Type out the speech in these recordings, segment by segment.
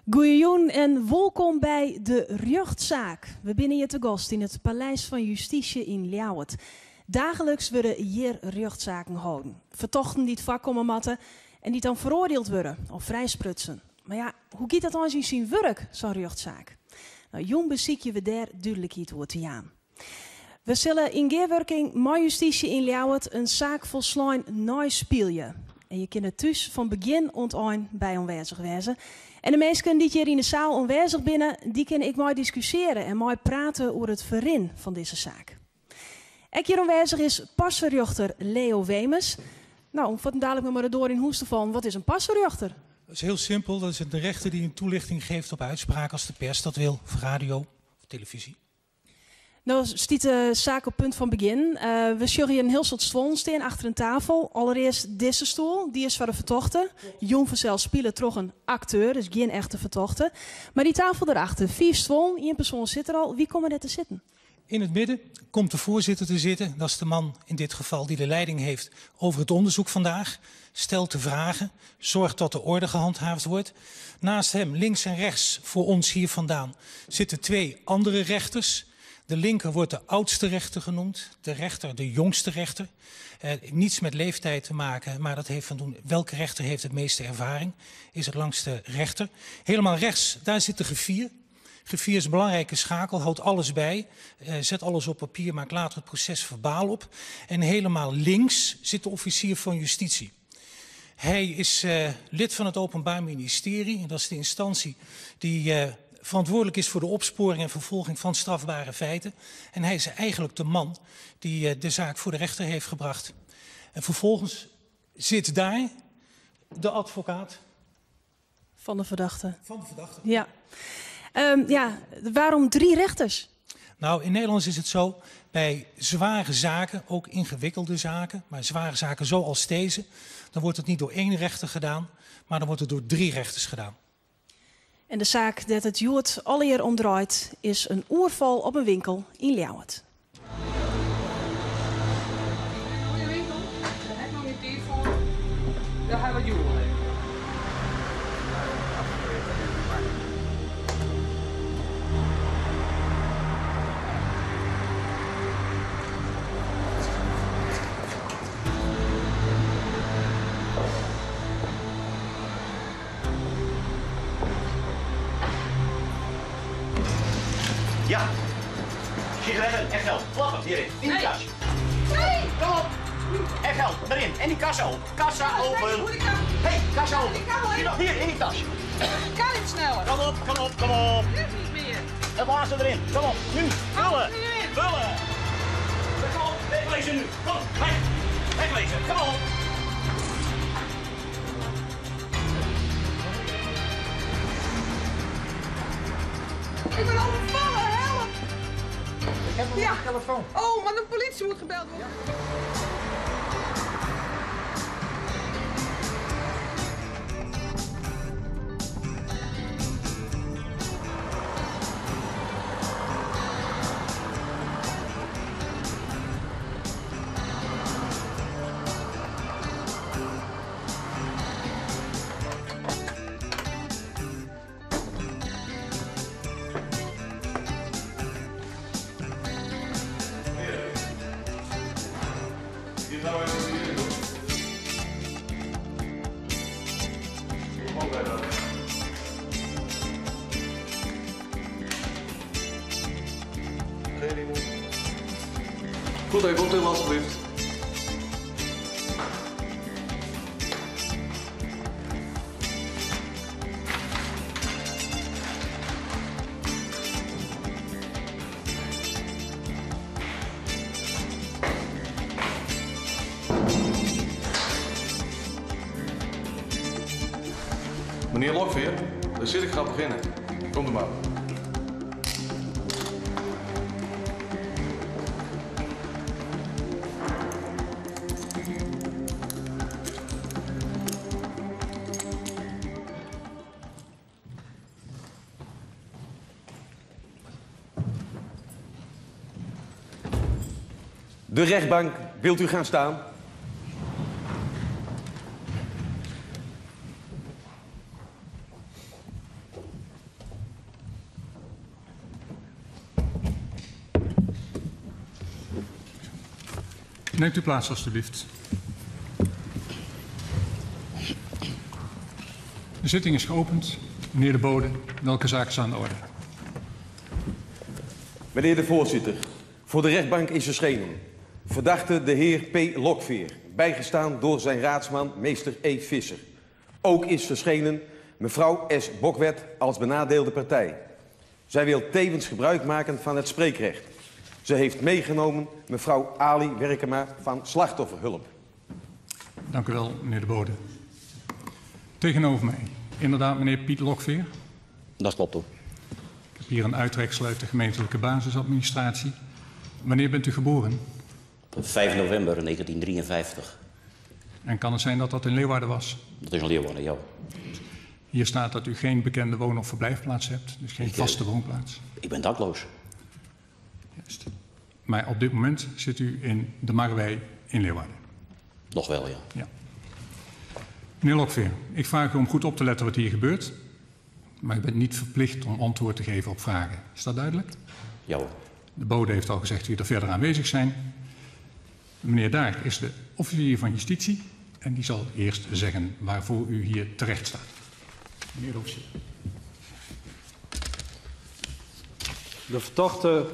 Goeiejoen en welkom bij de Rjochtzaak. We binnen hier te gast in het Paleis van Justitie in Ljouwert. Dagelijks worden hier rjochtzaken gehouden. Vertochten die het vak komen matten en die dan veroordeeld worden of vrijsprutsen. Maar ja, hoe gaat dat dan in zijn werk, zo'n rjochtzaak? Nou, jong beziekje we daar duidelijkheid hoe te gaan. We zullen in geerwerking met Justitie in Ljouwert een zaak volslaan naspelen. En je kunt het dus van begin tot eind bij aanwezig wezen. En de mensen die hier in de zaal aanwezig binnen, die kunnen ik mooi discussiëren en mooi praten over het verin van deze zaak. Ook hier aanwezig is passerjochter Leo Wemers. Nou, wat dadelijk maar door in Hoesten van, wat is een passerjochter? Dat is heel simpel. Dat is de rechter die een toelichting geeft op uitspraken als de pers dat wil, of radio of televisie. Nou, stiet de zaak op punt van begin. We zullen hier een heel soort stoel staan achter een tafel. Allereerst deze stoel, die is voor de vertochten. Jong vanzelf spelen toch een acteur, dus geen echte vertochten. Maar die tafel erachter, 4 stoel, 1 persoon zit er al. Wie komt er net te zitten? In het midden komt de voorzitter te zitten. Dat is de man in dit geval die de leiding heeft over het onderzoek vandaag. Stelt de vragen, zorgt dat de orde gehandhaafd wordt. Naast hem, links en rechts, voor ons hier vandaan, zitten 2 andere rechters. De linker wordt de oudste rechter genoemd, de rechter de jongste rechter. Niets met leeftijd te maken, maar dat heeft van doen welke rechter heeft het meeste ervaring, is het langste rechter. Helemaal rechts, daar zit de griffier. Griffier is een belangrijke schakel, houdt alles bij, zet alles op papier, maakt later het proces verbaal op. En helemaal links zit de officier van justitie. Hij is lid van het Openbaar Ministerie, dat is de instantie die verantwoordelijk is voor de opsporing en vervolging van strafbare feiten. En hij is eigenlijk de man die de zaak voor de rechter heeft gebracht. En vervolgens zit daar de advocaat. Van de verdachte. Van de verdachte. Ja. Waarom 3 rechters? Nou, in Nederland is het zo, bij zware zaken, ook ingewikkelde zaken, maar zware zaken zoals deze, dan wordt het niet door 1 rechter gedaan, maar dan wordt het door 3 rechters gedaan. En de zaak dat het Joert alleer omdraait is een oerval op een winkel in Ljouwert. Goeie winkel, daar heb ik nog een telefoon. Daar hebben we Joert. Ja. Sigaretten en geld. Klappen hierin. In die tas. Nee! Kom op. En geld. Erin. En die kassa open. Kassa open. Hé, kassa open. Ik kan wel even. Hier, in die tas. Kan niet sneller. Kom op, kom op, kom op. Nu niet meer. Het laatste erin. Kom op. Nu. Vullen. nu in. Vullen. Kom op. Wegwezen nu. Kom. Weg. Wegwezen. Kom op. Ik ben overvallen, help! Ik heb nog een telefoon. Oh, maar de politie moet gebeld worden. Goed, even optillen alstublieft. Meneer Lokveer, daar zit ik, ga beginnen. Komt er maar. De rechtbank, wilt u gaan staan? Neemt u plaats alstublieft. De zitting is geopend. Meneer De Bode, welke zaak is aan de orde? Meneer de voorzitter, voor de rechtbank is verschenen verdachte de heer P. Lokveer, bijgestaan door zijn raadsman meester E. Visser. Ook is verschenen mevrouw S. Bokwet als benadeelde partij. Zij wil tevens gebruik maken van het spreekrecht. Ze heeft meegenomen mevrouw Ali Werkema van Slachtofferhulp. Dank u wel, meneer De Bode. Tegenover mij, inderdaad, meneer Piet Lokveer. Dat klopt ook. Ik heb hier een uittreksel uit de gemeentelijke basisadministratie. Wanneer bent u geboren? Op 5 november 1953. En kan het zijn dat dat in Leeuwarden was? Dat is een Leeuwarden, ja. Hier staat dat u geen bekende woon- of verblijfplaats hebt, dus geen vaste woonplaats. Ik ben dakloos. Juist. Maar op dit moment zit u in de Marwei in Leeuwarden. Nog wel, ja. Ja. Meneer Lokveer, ik vraag u om goed op te letten wat hier gebeurt. Maar u bent niet verplicht om antwoord te geven op vragen. Is dat duidelijk? Ja hoor. De bode heeft al gezegd wie er verder aanwezig zijn. Meneer Daag is de officier van justitie en die zal eerst zeggen waarvoor u hier terecht staat. Meneer de officier. De verdachte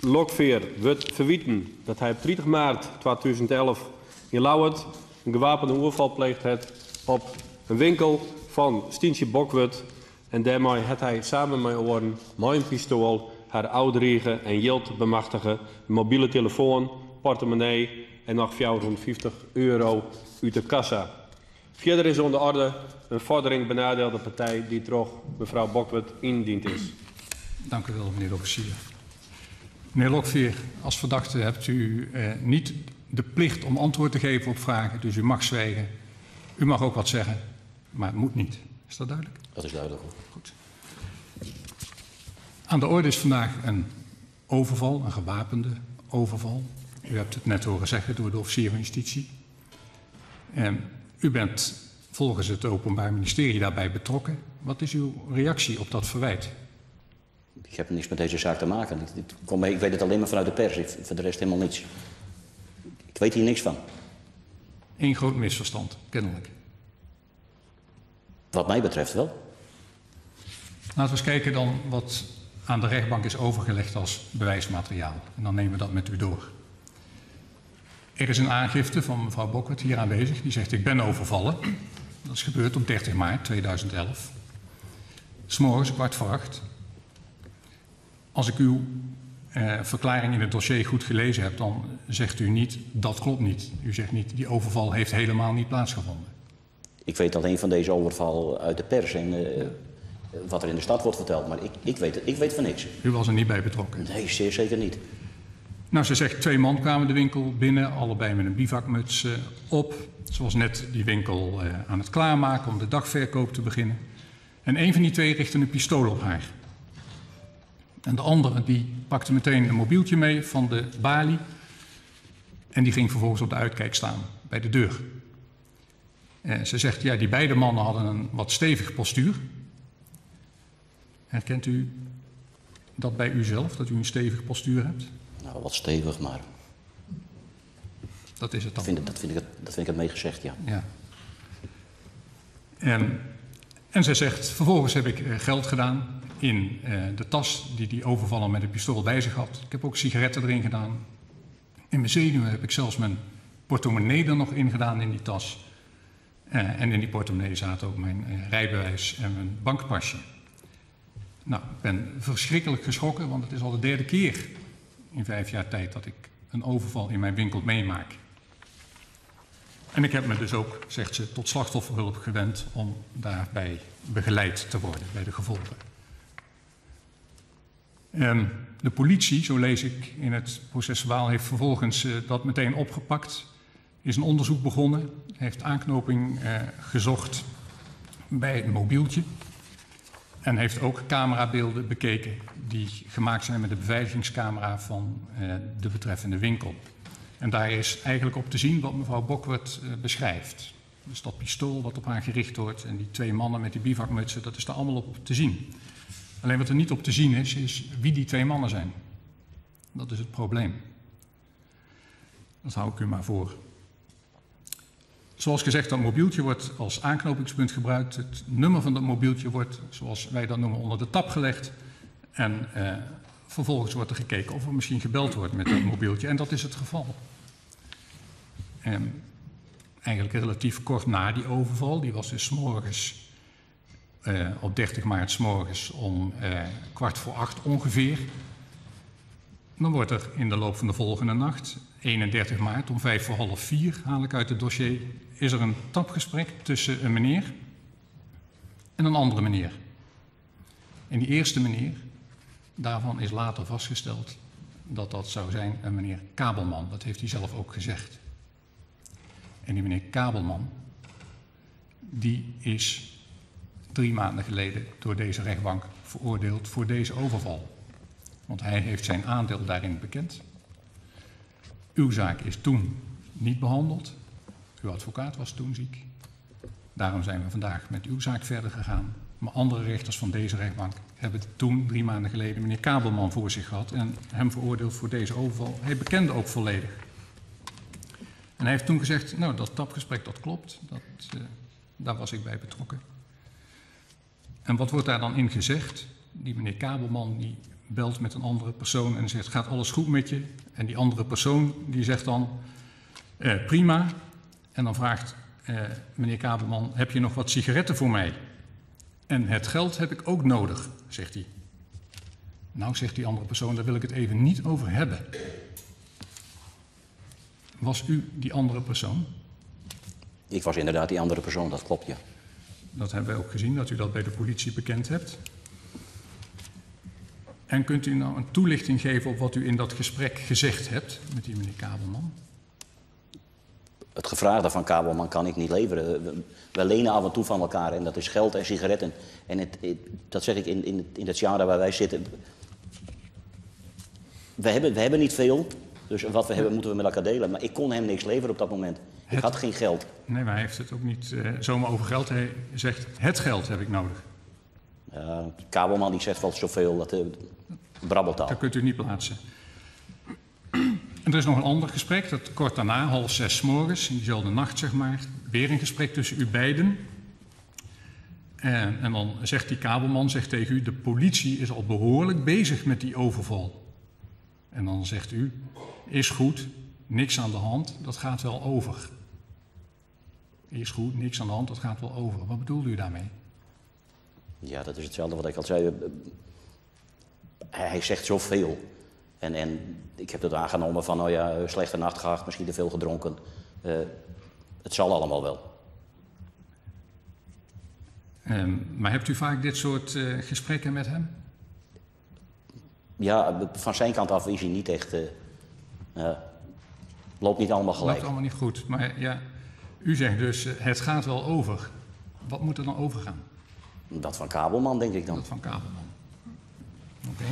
Lokveer wordt verweten dat hij op 30 maart 2011 in Lauwert een gewapende overval pleegt heeft op een winkel van Stientje Bokwet. En daarmee had hij samen met oren met een pistool haar oudrigen en geld bemachtigen, een mobiele telefoon, portemonnee en nog 450 euro uit de kassa. Verder is onder orde een vordering benadeelde partij die toch mevrouw Bokwet indiend is. Dank u wel, meneer de officier. Meneer Lokveer, als verdachte hebt u niet de plicht om antwoord te geven op vragen, dus u mag zwijgen. U mag ook wat zeggen, maar het moet niet. Is dat duidelijk? Dat is duidelijk. Goed. Aan de orde is vandaag een overval, een gewapende overval. U hebt het net horen zeggen door de officier van justitie. U bent volgens het Openbaar Ministerie daarbij betrokken. Wat is uw reactie op dat verwijt? Ik heb niks met deze zaak te maken. Ik weet het alleen maar vanuit de pers. Voor de rest helemaal niets. Ik weet hier niks van. Eén groot misverstand, kennelijk. Wat mij betreft wel. Laten we eens kijken dan wat aan de rechtbank is overgelegd als bewijsmateriaal. En dan nemen we dat met u door. Er is een aangifte van mevrouw Bokwet hier aanwezig. Die zegt: ik ben overvallen. Dat is gebeurd op 30 maart 2011. 's Morgens 7:15. Als ik uw verklaring in het dossier goed gelezen heb, dan zegt u niet dat klopt niet. U zegt niet die overval heeft helemaal niet plaatsgevonden. Ik weet alleen van deze overval uit de pers en wat er in de stad wordt verteld. Maar ik weet van niks. U was er niet bij betrokken? Nee, zeer zeker niet. Nou, ze zegt 2 man kwamen de winkel binnen, allebei met een bivakmuts op. Ze was net die winkel aan het klaarmaken om de dagverkoop te beginnen. En een van die 2 richtte een pistool op haar. En de andere die pakte meteen een mobieltje mee van de balie. En die ging vervolgens op de uitkijk staan, bij de deur. Ze zegt, ja, die beide mannen hadden een wat stevig postuur. Herkent u dat bij uzelf, dat u een stevig postuur hebt? Nou, wat stevig, maar... Dat is het dan. Dat vind ik het meegezegd, ja. Ja. En zij zegt, vervolgens heb ik geld gedaan in de tas die die overvaller met een pistool bij zich had. Ik heb ook sigaretten erin gedaan. In mijn zenuwen heb ik zelfs mijn portemonnee er nog in gedaan in die tas. En in die portemonnee zaten ook mijn rijbewijs en mijn bankpasje. Nou, ik ben verschrikkelijk geschrokken, want het is al de 3e keer in 5 jaar tijd dat ik een overval in mijn winkel meemaak. En ik heb me dus ook, zegt ze, tot slachtofferhulp gewend om daarbij begeleid te worden bij de gevolgen. De politie, zo lees ik in het procesverbaal, heeft vervolgens dat meteen opgepakt. Is een onderzoek begonnen, heeft aanknoping gezocht bij het mobieltje. En heeft ook camerabeelden bekeken die gemaakt zijn met de beveiligingscamera van de betreffende winkel. En daar is eigenlijk op te zien wat mevrouw Bokwet beschrijft. Dus dat pistool wat op haar gericht wordt en die 2 mannen met die bivakmutsen, dat is daar allemaal op te zien. Alleen wat er niet op te zien is wie die 2 mannen zijn. Dat is het probleem. Dat hou ik u maar voor. Zoals gezegd, dat mobieltje wordt als aanknopingspunt gebruikt. Het nummer van dat mobieltje wordt, zoals wij dat noemen, onder de tap gelegd. En vervolgens wordt er gekeken of er misschien gebeld wordt met dat mobieltje. En dat is het geval. Eigenlijk relatief kort na die overval, die was dus 's morgens, op 30 maart 's morgens om 7:15 ongeveer. Dan wordt er in de loop van de volgende nacht, 31 maart om 3:55, haal ik uit het dossier, is er een tapgesprek tussen een meneer en een andere meneer. En die eerste meneer, daarvan is later vastgesteld dat dat zou zijn een meneer Kabelman. Dat heeft hij zelf ook gezegd. En die meneer Kabelman, die is 3 maanden geleden door deze rechtbank veroordeeld voor deze overval. Want hij heeft zijn aandeel daarin bekend. Uw zaak is toen niet behandeld. Uw advocaat was toen ziek. Daarom zijn we vandaag met uw zaak verder gegaan. Maar andere rechters van deze rechtbank hebben toen 3 maanden geleden meneer Kabelman voor zich gehad en hem veroordeeld voor deze overval. Hij bekende ook volledig. En hij heeft toen gezegd, nou dat tapgesprek dat klopt, daar was ik bij betrokken. En wat wordt daar dan in gezegd? Die meneer Kabelman die belt met een andere persoon en zegt, gaat alles goed met je? En die andere persoon die zegt dan, prima. En dan vraagt meneer Kabelman, heb je nog wat sigaretten voor mij? En het geld heb ik ook nodig, zegt hij. Nou, zegt die andere persoon, daar wil ik het even niet over hebben. Was u die andere persoon? Ik was inderdaad die andere persoon, dat klopt, ja. Dat hebben wij ook gezien, dat u dat bij de politie bekend hebt. En kunt u nou een toelichting geven op wat u in dat gesprek gezegd hebt met die meneer Kabelman? Het gevraagde van Kabelman kan ik niet leveren. We lenen af en toe van elkaar en dat is geld en sigaretten. En dat zeg ik in het jaar waar wij zitten. We hebben niet veel, dus wat we hebben moeten we met elkaar delen. Maar ik kon hem niks leveren op dat moment. Ik had geen geld. Nee, maar hij heeft het ook niet zomaar over geld. Hij zegt, het geld heb ik nodig. Kabelman die zegt wel zoveel, dat brabbeltaal. Dat kunt u niet plaatsen. En er is nog een ander gesprek, dat kort daarna, 5:30 's morgens, in diezelfde nacht zeg maar, weer een gesprek tussen u beiden. En dan zegt die Kabelman zegt tegen u, de politie is al behoorlijk bezig met die overval. En dan zegt u, is goed, niks aan de hand, dat gaat wel over. Is goed, niks aan de hand, dat gaat wel over. Wat bedoelt u daarmee? Ja, dat is hetzelfde wat ik al zei. Hij zegt zoveel. En ik heb het aangenomen van, nou ja, slechte nacht gehad, misschien te veel gedronken. Het zal allemaal wel. Maar hebt u vaak dit soort gesprekken met hem? Ja, van zijn kant af is hij niet echt... loopt niet allemaal gelijk. Loopt allemaal niet goed. Maar ja, u zegt dus, het gaat wel over. Wat moet er dan overgaan? Dat van Kabelman, denk ik dan. Dat van Kabelman. Oké.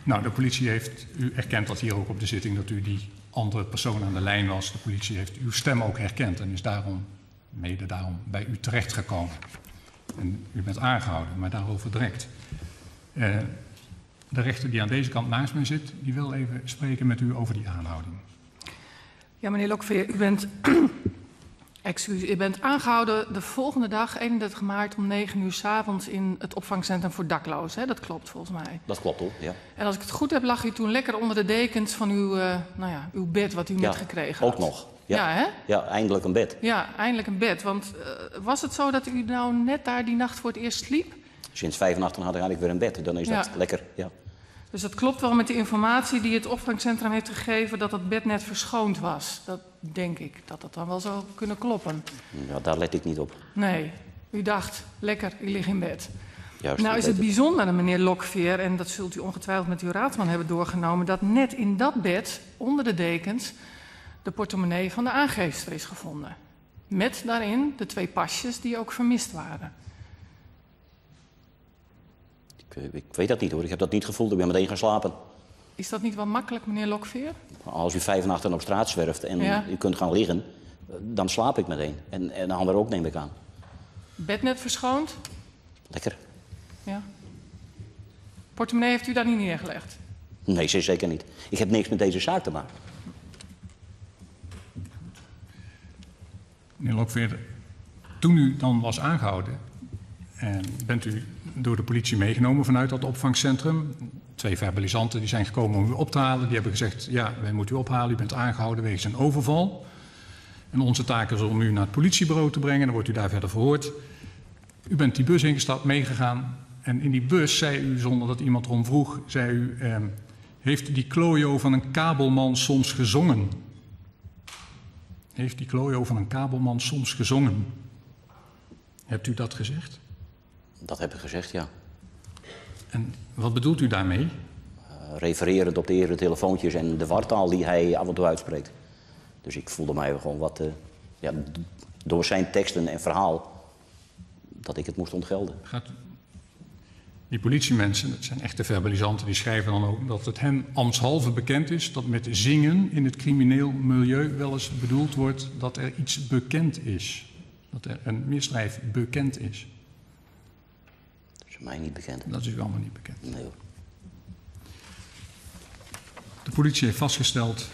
Nou, de politie heeft, u erkent dat hier ook op de zitting, dat u die andere persoon aan de lijn was. De politie heeft uw stem ook herkend en is mede daarom bij u terechtgekomen. En u bent aangehouden, maar daarover direct. De rechter die aan deze kant naast mij zit, die wil even spreken met u over die aanhouding. Ja, meneer Lokveer, u bent aangehouden de volgende dag, 31 maart om 9 uur 's avonds in het opvangcentrum voor daklozen. Hè? Dat klopt volgens mij. Dat klopt hoor, ja. En als ik het goed heb, lag u toen lekker onder de dekens van uw bed wat u net gekregen had. Ook nog. Ja, ja, hè? Ja, eindelijk een bed. Ja, eindelijk een bed. Want was het zo dat u nou net daar die nacht voor het eerst sliep? Sinds 5 nachten had ik eigenlijk weer een bed. Dan is dat lekker, ja. Dus dat klopt wel met de informatie die het opvangcentrum heeft gegeven dat het bed net verschoond was. Dat denk ik, dat dat dan wel zou kunnen kloppen. Ja, daar let ik niet op. Nee, u dacht, lekker, u ligt in bed. Juist, nou is het bijzondere, meneer Lokveer, en dat zult u ongetwijfeld met uw raadsman hebben doorgenomen, dat net in dat bed, onder de dekens, de portemonnee van de aangeefster is gevonden. Met daarin de 2 pasjes die ook vermist waren. Ik weet dat niet hoor, ik heb dat niet gevoeld, ik ben meteen gaan slapen. Is dat niet wel makkelijk, meneer Lokveer? Als u 5 nachten op straat zwerft en u kunt gaan liggen, dan slaap ik meteen. En de ander ook, neem ik aan. Bed net verschoond? Lekker. Ja. Portemonnee heeft u daar niet neergelegd? Nee, zeker niet. Ik heb niks met deze zaak te maken. Meneer Lokveer, toen u dan was aangehouden, bent u door de politie meegenomen vanuit dat opvangcentrum. 2 verbalisanten die zijn gekomen om u op te halen. Die hebben gezegd, ja, wij moeten u ophalen. U bent aangehouden wegens een overval. En onze taak is om u naar het politiebureau te brengen. Dan wordt u daar verder verhoord. U bent die bus ingestapt, meegegaan. En in die bus zei u, zonder dat iemand erom vroeg, zei u... heeft die klojo van een kabelman soms gezongen? Heeft die klojo van een kabelman soms gezongen? Hebt u dat gezegd? Dat heb ik gezegd, ja. En wat bedoelt u daarmee? Refererend op de eerdere telefoontjes en de wartaal die hij af en toe uitspreekt. Dus ik voelde mij gewoon wat, door zijn teksten en verhaal, dat ik het moest ontgelden. Die politiemensen, dat zijn echte verbalisanten, die schrijven dan ook dat het hen ambtshalve bekend is dat met zingen in het crimineel milieu wel eens bedoeld wordt dat er iets bekend is. Dat er een misdrijf bekend is. Dat is mij niet bekend. Dat is u allemaal niet bekend. Nee hoor. De politie heeft vastgesteld,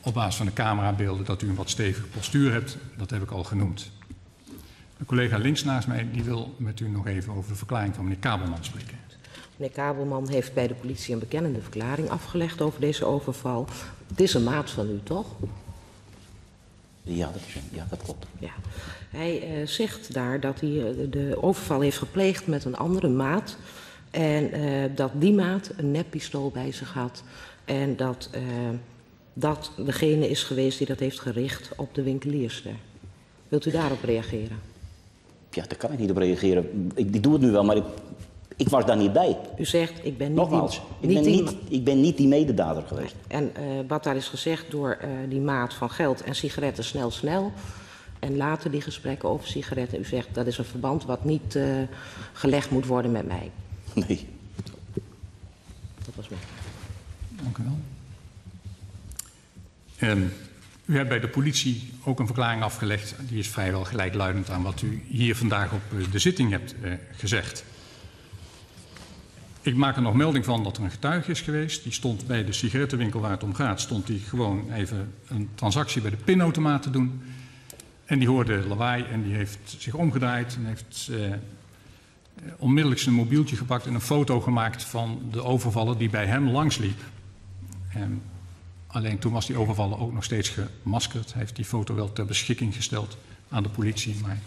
op basis van de camerabeelden, dat u een wat stevige postuur hebt. Dat heb ik al genoemd. De collega links naast mij die wil met u nog even over de verklaring van meneer Kabelman spreken. Meneer Kabelman heeft bij de politie een bekennende verklaring afgelegd over deze overval. Het is een maat van u, toch? Ja, dat klopt. Ja. Hij zegt daar dat hij de overval heeft gepleegd met een andere maat. En dat die maat een neppistool bij zich had. En dat dat degene is geweest die dat heeft gericht op de winkelierster. Wilt u daarop reageren? Ja, daar kan ik niet op reageren. Ik doe het nu wel, maar ik was daar niet bij. U zegt, ik ben niet... Nogmaals, ik ben niet die mededader geweest. En wat daar is gezegd door die maat van geld en sigaretten snel... en later die gesprekken over sigaretten... u zegt, dat is een verband wat niet gelegd moet worden met mij. Nee. Dat was mij. Dank u wel. U hebt bij de politie ook een verklaring afgelegd. Die is vrijwel gelijkluidend aan wat u hier vandaag op de zitting hebt gezegd. Ik maak er nog melding van dat er een getuige is geweest. Die stond bij de sigarettenwinkel waar het om gaat. Stond die gewoon even een transactie bij de pinautomaat te doen. En die hoorde lawaai en die heeft zich omgedraaid. En heeft onmiddellijk zijn mobieltje gepakt en een foto gemaakt van de overvaller die bij hem langsliep. Alleen toen was die overvaller ook nog steeds gemaskerd. Hij heeft die foto wel ter beschikking gesteld aan de politie. Maar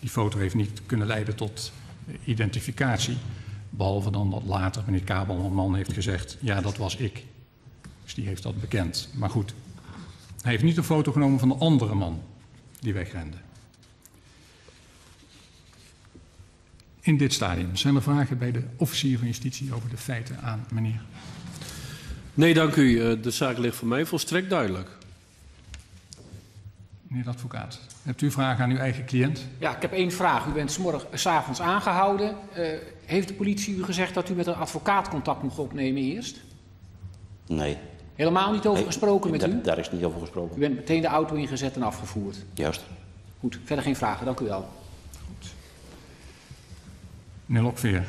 die foto heeft niet kunnen leiden tot identificatie. Behalve dan dat later meneer Kabelman heeft gezegd, ja, dat was ik. Dus die heeft dat bekend. Maar goed, hij heeft niet een foto genomen van de andere man die wegrende. In dit stadium zijn er vragen bij de officier van justitie over de feiten aan meneer. Nee, dank u. De zaak ligt voor mij volstrekt duidelijk. Meneer de advocaat, hebt u vragen aan uw eigen cliënt? Ja, ik heb 1 vraag. U bent 's avonds aangehouden. Heeft de politie u gezegd dat u met een advocaat contact mocht opnemen eerst? Nee. Helemaal niet over gesproken met u? Daar is niet over gesproken. U bent meteen de auto ingezet en afgevoerd? Juist. Goed, verder geen vragen. Dank u wel. Goed. Meneer Lokveer,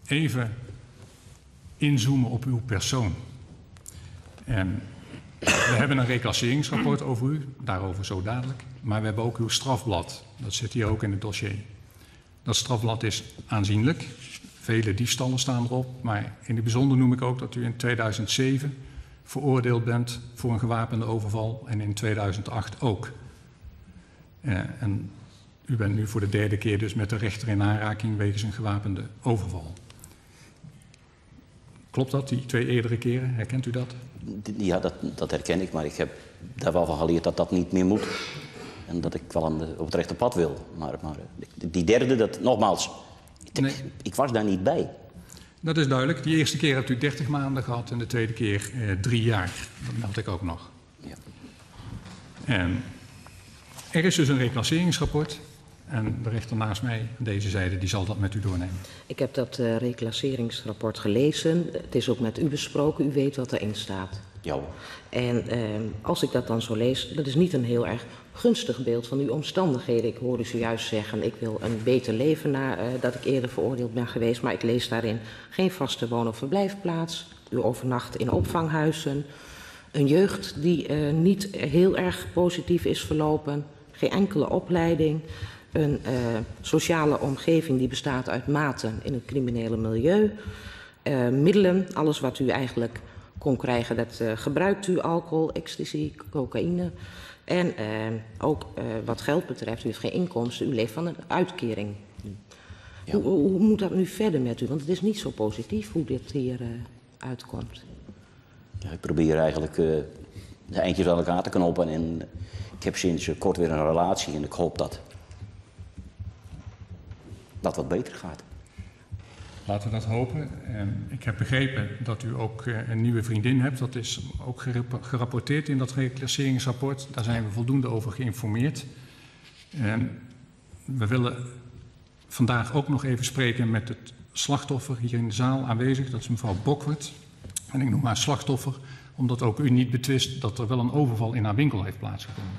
even inzoomen op uw persoon. We hebben een reclasseringsrapport over u, daarover zo dadelijk. Maar we hebben ook uw strafblad. Dat zit hier ook in het dossier. Dat strafblad is aanzienlijk. Vele diefstallen staan erop. Maar in het bijzonder noem ik ook dat u in 2007 veroordeeld bent voor een gewapende overval. En in 2008 ook. En u bent nu voor de 3e keer dus met de rechter in aanraking wegens een gewapende overval. Klopt dat, die 2 eerdere keren? Herkent u dat? Ja, dat herken ik, maar ik heb daar wel van geleerd dat dat niet meer moet. En dat ik wel op het rechte pad wil. Maar die derde, nogmaals, ik was daar niet bij. Dat is duidelijk. Die eerste keer hebt u 30 maanden gehad en de tweede keer 3 jaar. Dat meld ik ook nog. Ja. Er is dus een reclasseringsrapport. En de rechter naast mij, aan deze zijde, die zal dat met u doornemen. Ik heb dat reclasseringsrapport gelezen. Het is ook met u besproken. U weet wat erin staat. Ja. En als ik dat dan zo lees, dat is niet een heel erg gunstig beeld van uw omstandigheden. Ik hoorde u zojuist zeggen, ik wil een beter leven nadat ik eerder veroordeeld ben geweest. Maar ik lees daarin geen vaste woon- of verblijfplaats. U overnacht in opvanghuizen. Een jeugd die niet heel erg positief is verlopen, geen enkele opleiding. Een sociale omgeving die bestaat uit maten in het criminele milieu. Middelen, alles wat u eigenlijk kon krijgen, dat gebruikt u. Alcohol, ecstasy, cocaïne. En ook wat geld betreft, u heeft geen inkomsten, u leeft van een uitkering. Ja. Hoe moet dat nu verder met u? Want het is niet zo positief hoe dit hier uitkomt. Ja, ik probeer eigenlijk de eindjes aan elkaar te knopen. En ik heb sinds kort weer een relatie en ik hoop dat dat wat beter gaat. Laten we dat hopen. Ik heb begrepen dat u ook een nieuwe vriendin hebt. Dat is ook gerapporteerd in dat reclasseringsrapport. Daar zijn we voldoende over geïnformeerd. We willen vandaag ook nog even spreken met het slachtoffer hier in de zaal aanwezig. Dat is mevrouw Bokwert. En ik noem haar slachtoffer, omdat ook u niet betwist dat er wel een overval in haar winkel heeft plaatsgevonden.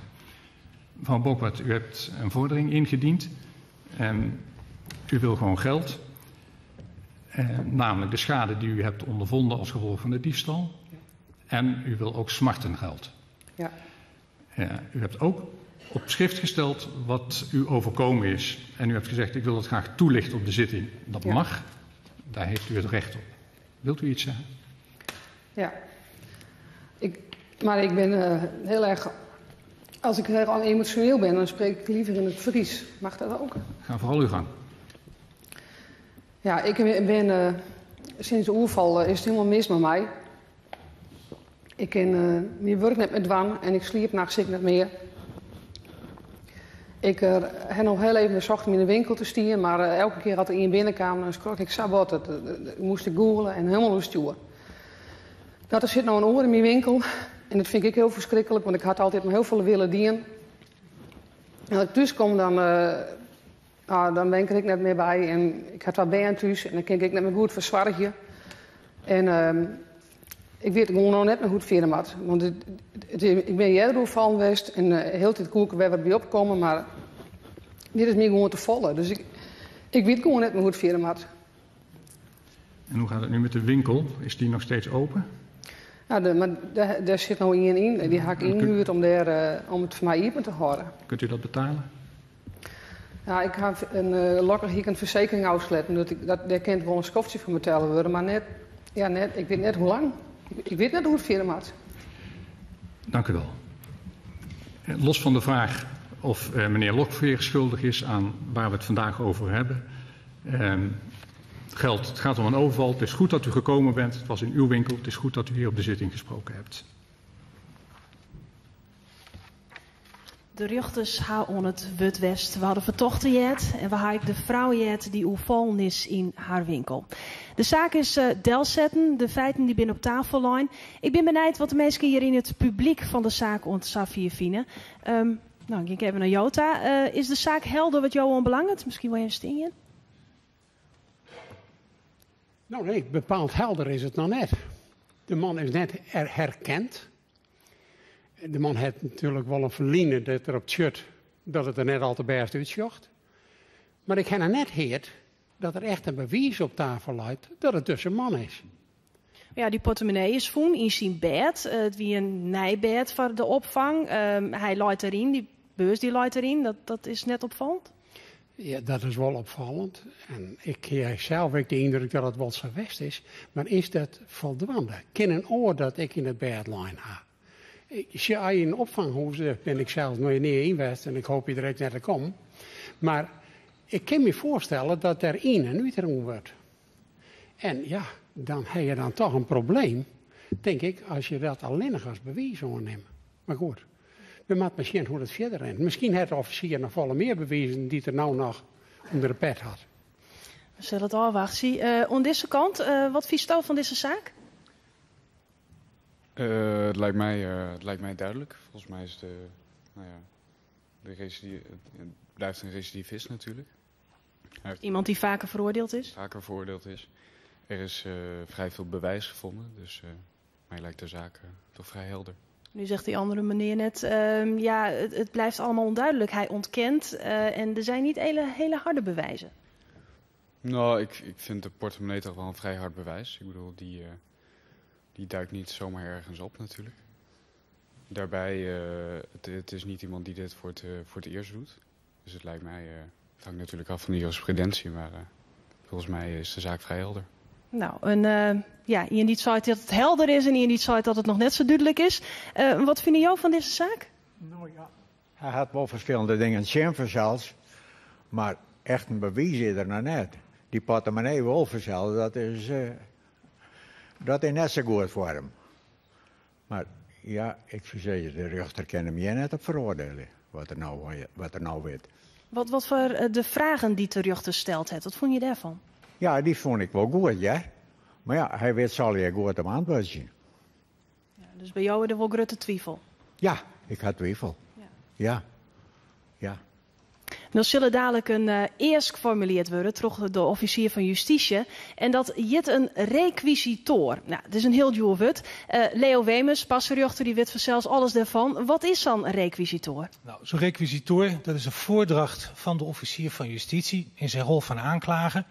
Mevrouw Bokwert, u hebt een vordering ingediend. U wil gewoon geld. Namelijk de schade die u hebt ondervonden als gevolg van de diefstal. En u wil ook smartengeld. Ja. U hebt ook op schrift gesteld wat u overkomen is. En u hebt gezegd, ik wil dat graag toelichten op de zitting. Dat mag. Daar heeft u het recht op. Wilt u iets zeggen? Ja. Maar ik ben heel erg... Als ik heel emotioneel ben, dan spreek ik liever in het Fries. Mag dat ook? Ga vooral uw gang. Ja, ik ben sinds de oerval is het helemaal mis met mij. Ik werk net met dwang en ik sliep nachts niet meer. Ik heb nog heel even gezocht om in de winkel te stieren, maar elke keer als er iemand binnenkwam, dan schrok ik sabot. Moest ik googlen en helemaal doorsturen. Nou, er zit nou een oor in mijn winkel en dat vind ik heel verschrikkelijk, want ik had altijd maar heel veel willen dienen. En als ik thuis kom, dan ben ik er net meer bij en ik had wat bij thuis en dan kan ik net meer goed verzorgen. En ik weet gewoon nog net meer hoe het verder moet. Want ik ben eerder doorvallen geweest en heel tijd koeken waar wat bij opkomen, maar dit is me gewoon te volle. Dus ik weet gewoon net meer hoe het verder moet. En hoe gaat het nu met de winkel? Is die nog steeds open? Ja, maar daar zit nou iemand in. Die had ik ingehuurd om het voor mij open te houden. Kunt u dat betalen? Ja, ik heb lokker een verzekering uitsluiten. Daar kan wel een schofje van betalen worden, maar net, ik weet net hoe lang. Ik weet net hoe het verder moet. Dank u wel. Los van de vraag of meneer Lokveer schuldig is aan waar we het vandaag over hebben. Het gaat om een overval. Het is goed dat u gekomen bent. Het was in uw winkel. Het is goed dat u hier op de zitting gesproken hebt. De rechters houden het West. We hadden vertochten jet en we hadden de vrouw jet die overvallen is in haar winkel. De zaak is delzetten, de feiten die binnen op tafel liggen. Ik ben benieuwd wat de mensen hier in het publiek van de zaak ontzafie vinden. Nou, ik even naar Jota. Is de zaak helder wat jou belangrijk? Misschien wel even stingen? Nou nee, bepaald helder is het nog net. De man is net herkend. De man heeft natuurlijk wel een verliezen dat er op het shirt dat het er net al te best uitzocht. Maar ik heb er net gehoord dat er echt een bewijs op tafel ligt dat het dus een man is. Ja, die portemonnee is voen in zijn bed. Het wie een nijbed voor de opvang. Hij looit erin, die beurs die looit erin. Dat is net opvallend. Ja, dat is wel opvallend. En ik heb zelf ook de indruk dat het wel zo best is. Maar is dat voldoende? Ken een oor dat ik in het bed liggen heb? Als je in een opvanghuis, daar ben ik zelf nog niet in geweest en ik hoop je direct naar te komen. Maar ik kan me voorstellen dat er in en uit wordt. En ja, dan heb je dan toch een probleem, denk ik, als je dat alleen nog als bewijs neemt. Maar goed, we moeten misschien hoe het verder rent. Misschien heeft de officier nog veel meer bewijzen die er nou nog onder de pet had. We zullen het afwachten. Aan deze kant, wat vies je van deze zaak? Het lijkt mij duidelijk. Volgens mij is het blijft een recidivist natuurlijk. Iemand die vaker veroordeeld is? Vaker veroordeeld is. Er is vrij veel bewijs gevonden, dus mij lijkt de zaak toch vrij helder. Nu zegt die andere meneer net, het blijft allemaal onduidelijk. Hij ontkent en er zijn niet hele harde bewijzen. Nou, ik vind de portemonnee toch wel een vrij hard bewijs. Ik bedoel, die duikt niet zomaar ergens op natuurlijk. Daarbij, het is niet iemand die dit voor het eerst doet. Dus het lijkt mij, het hangt natuurlijk af van de jurisprudentie, maar volgens mij is de zaak vrij helder. Nou, je niet zei dat het helder is en je niet zei dat het nog net zo duidelijk is. Wat vind jij van deze zaak? Nou ja, hij had wel verschillende dingen schimpven zelfs, maar echt een bewijs is er nog net. Die portemonnee wel verzeld, dat is net zo goed voor hem. Maar ja, ik verzeker je, de rechter kan hem net op veroordelen, wat er nou weet. Wat voor de vragen die de rechter stelt heeft, wat vond je daarvan? Ja, die vond ik wel goed, ja. Maar ja, hij weet zal je goed om antwoorden. Ja, dus bij jou er wel grote twijfel? Ja, ik had twijfel. Ja. Dan zullen dadelijk een eerst geformuleerd worden door de officier van justitie. En dat jit een requisitoor. Nou, het is een heel duur woord. Leo Wemers, passerjochter, die weet vanzelfs alles daarvan. Wat is dan een requisitoor? Nou, zo'n requisitoor, dat is een voordracht van de officier van justitie in zijn rol van aanklager.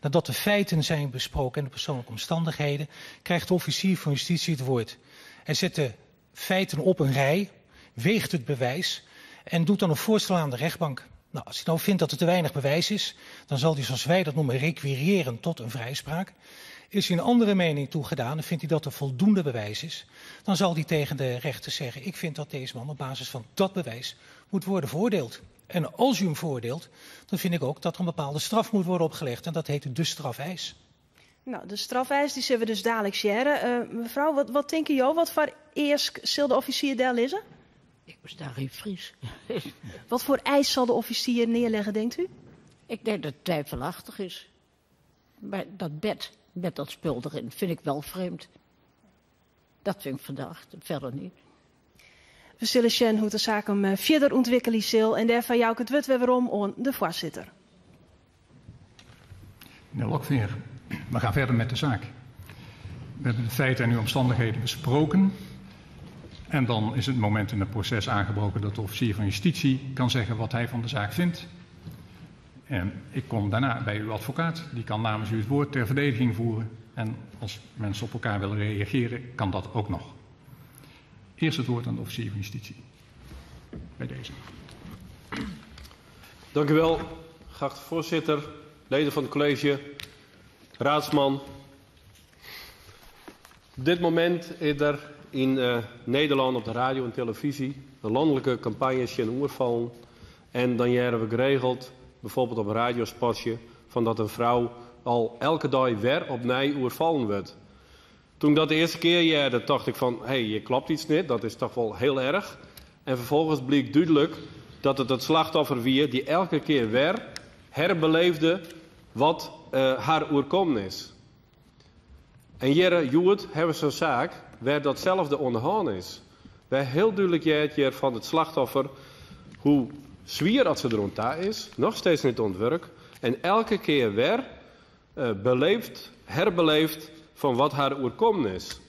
Nadat de feiten zijn besproken en de persoonlijke omstandigheden, krijgt de officier van justitie het woord. Hij zet de feiten op een rij, weegt het bewijs en doet dan een voorstel aan de rechtbank. Nou, als hij nou vindt dat er te weinig bewijs is, dan zal hij, zoals wij dat noemen, requireren tot een vrijspraak. Is hij een andere mening toegedaan en vindt hij dat er voldoende bewijs is, dan zal hij tegen de rechter zeggen, ik vind dat deze man op basis van dat bewijs moet worden veroordeeld. En als u hem veroordeelt, dan vind ik ook dat er een bepaalde straf moet worden opgelegd en dat heet de strafeis. Nou, de strafeis die zullen we dus dadelijk sharen. Mevrouw, wat denken jou? Wat voor eerst zal de officier daar lezen? Ik besta geen Fries. Wat voor eis zal de officier neerleggen, denkt u? Ik denk dat het twijfelachtig is. Maar dat bed met dat spul erin vind ik wel vreemd. Dat vind ik verdacht, verder niet. We zullen zien hoe de zaak hem verder ontwikkelen zal. En daarvan jou ik het woord weer om aan de voorzitter. Meneer Lokveer, we gaan verder met de zaak. We hebben de feiten en uw omstandigheden besproken. En dan is het moment in het proces aangebroken dat de officier van justitie kan zeggen wat hij van de zaak vindt. En ik kom daarna bij uw advocaat, die kan namens u het woord ter verdediging voeren. En als mensen op elkaar willen reageren, kan dat ook nog. Eerst het woord aan de officier van justitie. Bij deze. Dank u wel, geachte voorzitter, leden van het college, raadsman. Op dit moment is er in Nederland op de radio en televisie een landelijke campagne Sjen Oervallen. En dan hebben we geregeld, bijvoorbeeld op een radiospotje, van dat een vrouw al elke dag weer opnieuw oervallen wordt. Toen ik dat de eerste keer jerde, dacht ik van, hé, je klopt iets niet, dat is toch wel heel erg. En vervolgens bleek duidelijk dat het slachtoffer weer die elke keer weer herbeleefde wat haar oerkomen is. En jere Joet hebben zo'n zaak waar datzelfde onderhaan is. Waar heel duidelijk hier van het slachtoffer hoe zwier als ze er rond is, nog steeds niet ontwerkt. En elke keer weer herbeleefd van wat haar oerkomen is.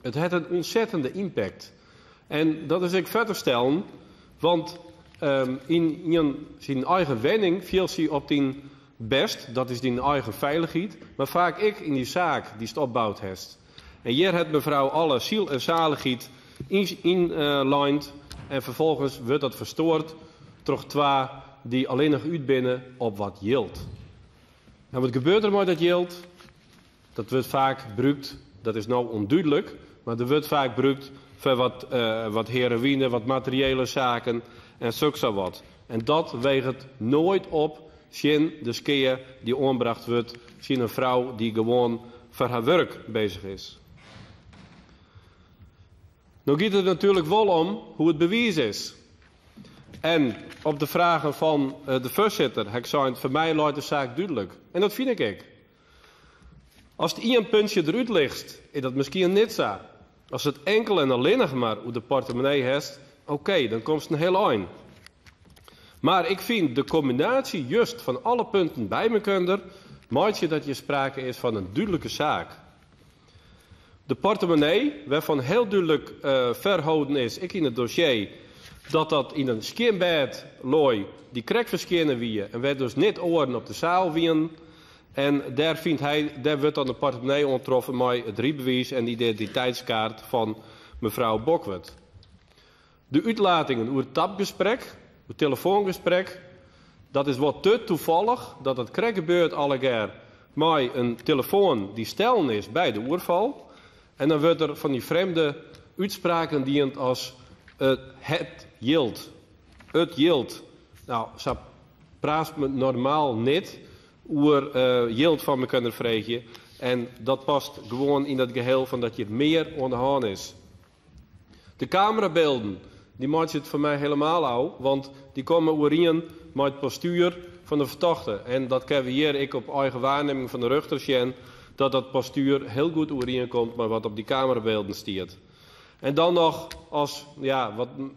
Het heeft een ontzettende impact. En dat is ik verder stellen, want in zijn eigen wenning viel hij op die best, dat is die eigen veiligheid, maar vaak ik in die zaak die het opbouwd heeft. En hier heeft mevrouw alle ziel en zaligheid inlijnd en vervolgens wordt dat verstoord door twee die alleen nog uitbinnen op wat yield. En wat gebeurt er met dat yield? Dat wordt vaak gebruikt, dat is nou onduidelijk, maar er wordt vaak gebruikt voor wat heroïne, wat materiële zaken en zo wat. En dat weegt nooit op zien de skeer die omgebracht wordt, zien een vrouw die gewoon voor haar werk bezig is. Nou gaat het natuurlijk wel om hoe het bewijs is. En op de vragen van de voorzitter, heb ik gezegd, voor mij luidt de zaak duidelijk. En dat vind ik. Als het één puntje eruit ligt, is dat misschien niet zo. Als het enkel en alleen nog maar hoe de portemonnee heeft, oké, dan komt het een heel eind. Maar ik vind de combinatie juist van alle punten bij elkaar, maakt je dat je sprake is van een duidelijke zaak. De portemonnee, waarvan heel duidelijk verhouden is, ik in het dossier, dat in een skinbed looi die krekverschenen wie en werd dus niet oren op de zaal wien. En daar wordt dan de portemonnee ontroffen met het rijbewijs en de identiteitskaart van mevrouw Bokwert. De uitlatingen over het tapgesprek, het telefoongesprek, dat is wat te toevallig dat het krek gebeurt allegaar met een telefoon die stellen is bij de oorval. En dan wordt er van die vreemde uitspraken dient als het yield. Het yield. Nou, zo praat me normaal niet over yield van me kunnen vragen. En dat past gewoon in dat geheel van dat je meer aan de hand is. De camerabeelden, die maakt het voor mij helemaal oud, want die komen overeen met het postuur van de verdachte. En dat kunnen we hier ik op eigen waarneming van de rechter zien, dat dat postuur heel goed overeenkomt met wat op die camerabeelden staat. En dan nog, als, ja,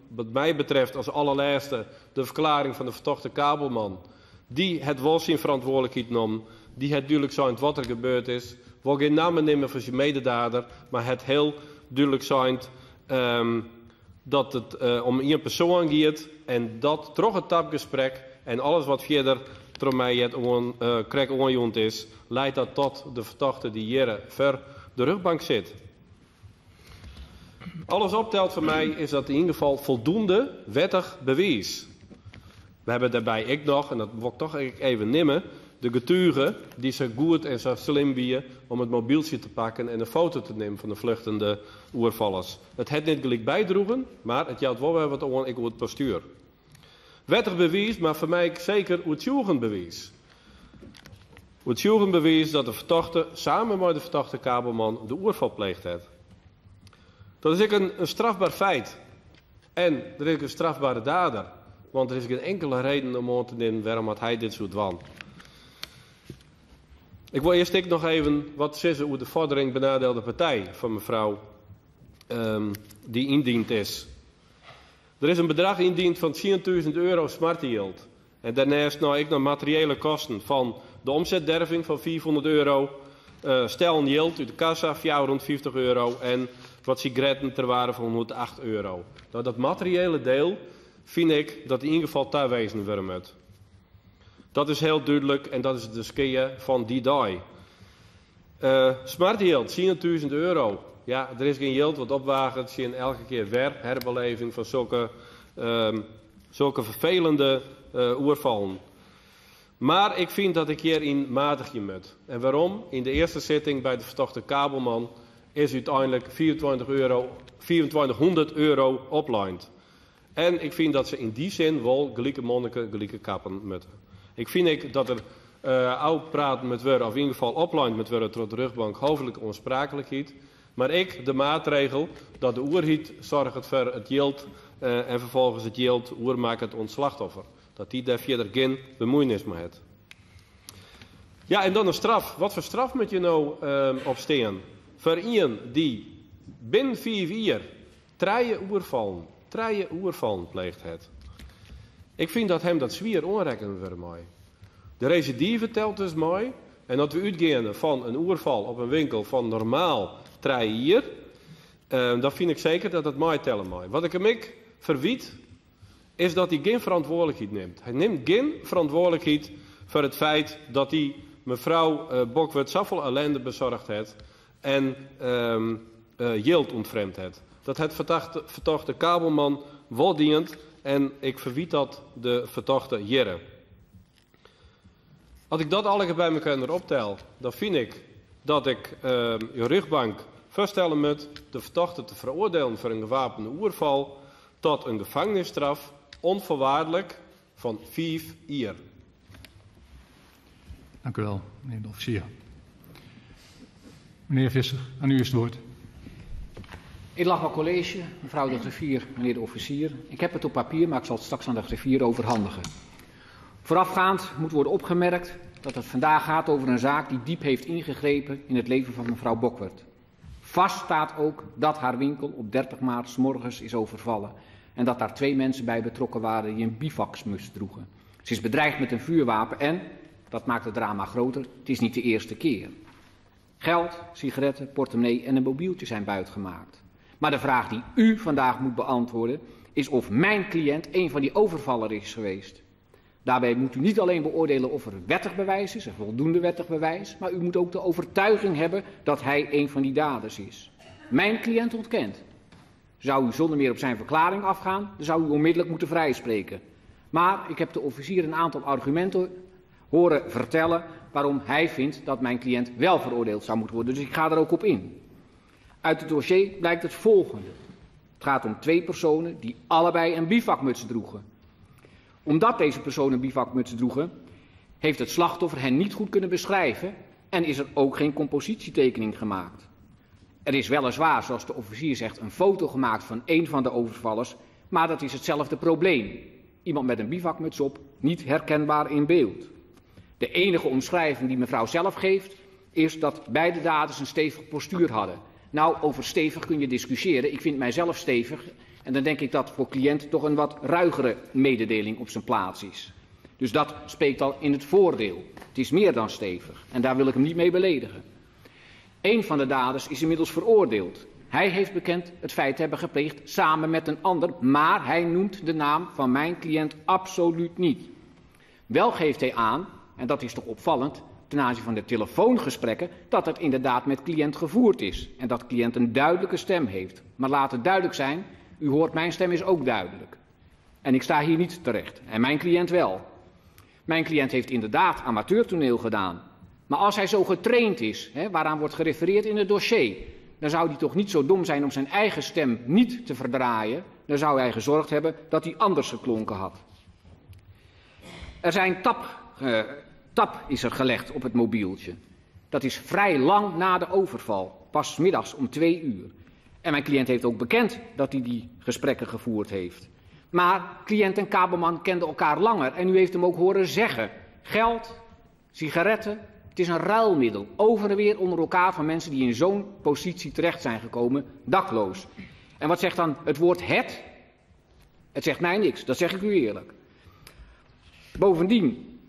wat mij betreft, als allerlaatste de verklaring van de verdachte kabelman. Die het wel zijn verantwoordelijkheid nam, die het duidelijk zijn wat er gebeurd is. Wil geen namen nemen van zijn mededader, maar het heel duidelijk zijn dat het om één persoon gaat. En dat toch het tapgesprek en alles wat verder door mij het krek onjoend is, leidt dat tot de verdachte die hier ver de rugbank zit. Alles optelt voor mij is dat in ieder geval voldoende wettig bewijs. We hebben daarbij ik nog, en dat wil ik toch even nemen, de getuigen die zo goed en zo slim waren om het mobieltje te pakken en een foto te nemen van de vluchtende oervallers. Het had niet gelijk bijdroegen, maar het geldt wel wat over het postuur. Wettig bewijs, maar voor mij zeker het bewijs. Het bewijs dat de verdachte samen met de verdachte kabelman de oerval pleegt heeft. Dat is een strafbaar feit. En er is een strafbare dader. Want er is geen enkele reden om aan te nemen waarom hij dit zo dwan. Ik wil eerst nog even wat zeggen over de vordering benadeelde partij van mevrouw die indiend is. Er is een bedrag indiend van €10.000 smartyield. En daarnaast nog materiële kosten van de omzetderving van €400. Stellen yield uit de kassa, rond €50. En wat sigaretten ter waarde van €108. Nou, dat materiële deel vind ik dat in ieder geval tewezen worden moet. Dat is heel duidelijk en dat is de skeeën van die dag. Smart yield, €10.000. Ja, er is geen yield wat opwagen. Het is elke keer weer herbeleving van zulke vervelende oervallen. Maar ik vind dat ik hierin matigje moet. En waarom? In de eerste zitting bij de verdachte kabelman is uiteindelijk €2400 oplined. En ik vind dat ze in die zin wel gelijke monniken, gelijke kappen moeten. Ik vind dat er oud praten met worden, of in ieder geval oplined met worden tot de rugbank, hoofdelijk onsprakelijkheid. Maar de maatregel dat de oerhiet zorgt voor het yield en vervolgens het yield oermaakt het ontslachtoffer. Dat die daar verder geen bemoeienis mee heeft. Ja, en dan een straf. Wat voor straf moet je nou opstaan? Voor iemand die binnen 4 jaar 3 oervallen pleegt het. Ik vind dat hem dat zwier onrekken wordt mooi. De recidive telt dus mooi. En dat we uitgaan van een oerval op een winkel van normaal 3 jaar. Dan vind ik zeker dat het mooi tellen mooi. Wat ik hem verwiet, is dat hij geen verantwoordelijkheid neemt. Hij neemt geen verantwoordelijkheid voor het feit dat hij mevrouw Bokwert zoveel ellende bezorgd heeft en yield ontvreemd heeft. Dat het verdachte kabelman wel dient en ik verwiet dat de verdachte jere. Als ik dat allemaal bij elkaar optel, dan vind ik dat ik je rugbank voorstellen moet de verdachte te veroordelen voor een gewapende oerval tot een gevangenisstraf onvoorwaardelijk van 5 jaar. Dank u wel, meneer de officier. Meneer Visser, aan u is het woord. Edelachtbaar college, mevrouw de griffier, meneer de officier. Ik heb het op papier, maar ik zal het straks aan de griffier overhandigen. Voorafgaand moet worden opgemerkt dat het vandaag gaat over een zaak die diep heeft ingegrepen in het leven van mevrouw Bokwert. Vast staat ook dat haar winkel op 30 maart 's morgens is overvallen en dat daar 2 mensen bij betrokken waren die een bivaksmuts droegen. Ze is bedreigd met een vuurwapen en, dat maakt het drama groter, het is niet de eerste keer. Geld, sigaretten, portemonnee en een mobieltje zijn buitgemaakt. Maar de vraag die u vandaag moet beantwoorden is of mijn cliënt een van die overvaller is geweest. Daarbij moet u niet alleen beoordelen of er wettig bewijs is, een voldoende wettig bewijs, maar u moet ook de overtuiging hebben dat hij een van die daders is. Mijn cliënt ontkent. Zou u zonder meer op zijn verklaring afgaan, dan zou u onmiddellijk moeten vrijspreken. Maar ik heb de officier een aantal argumenten horen vertellen waarom hij vindt dat mijn cliënt wel veroordeeld zou moeten worden. Dus ik ga er ook op in. Uit het dossier blijkt het volgende. Het gaat om 2 personen die allebei een bivakmuts droegen. Omdat deze personen een bivakmuts droegen, heeft het slachtoffer hen niet goed kunnen beschrijven en is er ook geen compositietekening gemaakt. Er is weliswaar, zoals de officier zegt, een foto gemaakt van een van de overvallers, maar dat is hetzelfde probleem. Iemand met een bivakmuts op, niet herkenbaar in beeld. De enige omschrijving die mevrouw zelf geeft, is dat beide daders een stevig postuur hadden. Nou, over stevig kun je discussiëren. Ik vind mijzelf stevig en dan denk ik dat voor cliënt toch een wat ruigere mededeling op zijn plaats is. Dus dat spreekt al in het voordeel. Het is meer dan stevig en daar wil ik hem niet mee beledigen. Een van de daders is inmiddels veroordeeld. Hij heeft bekend het feit te hebben gepleegd samen met een ander, maar hij noemt de naam van mijn cliënt absoluut niet. Wel geeft hij aan, en dat is toch opvallend, ten aanzien van de telefoongesprekken, dat het inderdaad met cliënt gevoerd is. En dat cliënt een duidelijke stem heeft. Maar laat het duidelijk zijn, u hoort mijn stem is ook duidelijk. En ik sta hier niet terecht. En mijn cliënt wel. Mijn cliënt heeft inderdaad amateurtoneel gedaan. Maar als hij zo getraind is, waaraan wordt gerefereerd in het dossier, dan zou hij toch niet zo dom zijn om zijn eigen stem niet te verdraaien. Dan zou hij gezorgd hebben dat hij anders geklonken had. Er zijn tap is er gelegd op het mobieltje. Dat is vrij lang na de overval, pas 's middags om 2 uur. En mijn cliënt heeft ook bekend dat hij die gesprekken gevoerd heeft. Maar cliënt en kabelman kenden elkaar langer en u heeft hem ook horen zeggen. Geld, sigaretten, het is een ruilmiddel. Over en weer onder elkaar van mensen die in zo'n positie terecht zijn gekomen, dakloos. En wat zegt dan het woord het? Het zegt mij niks, dat zeg ik u eerlijk. Bovendien,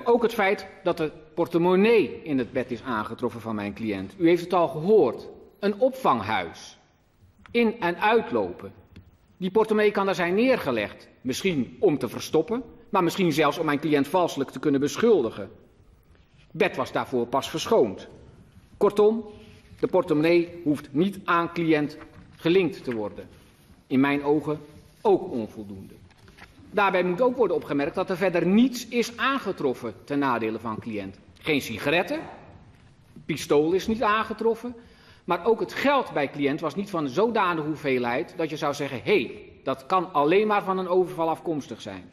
ook het feit dat de portemonnee in het bed is aangetroffen van mijn cliënt. U heeft het al gehoord, een opvanghuis. In- en uitlopen. Die portemonnee kan daar zijn neergelegd. Misschien om te verstoppen, maar misschien zelfs om mijn cliënt valselijk te kunnen beschuldigen. Het bed was daarvoor pas verschoond. Kortom, de portemonnee hoeft niet aan cliënt gelinkt te worden. In mijn ogen ook onvoldoende. Daarbij moet ook worden opgemerkt dat er verder niets is aangetroffen ten nadele van cliënt. Geen sigaretten, pistool is niet aangetroffen, maar ook het geld bij cliënt was niet van een zodanige hoeveelheid dat je zou zeggen, hé, dat kan alleen maar van een overval afkomstig zijn.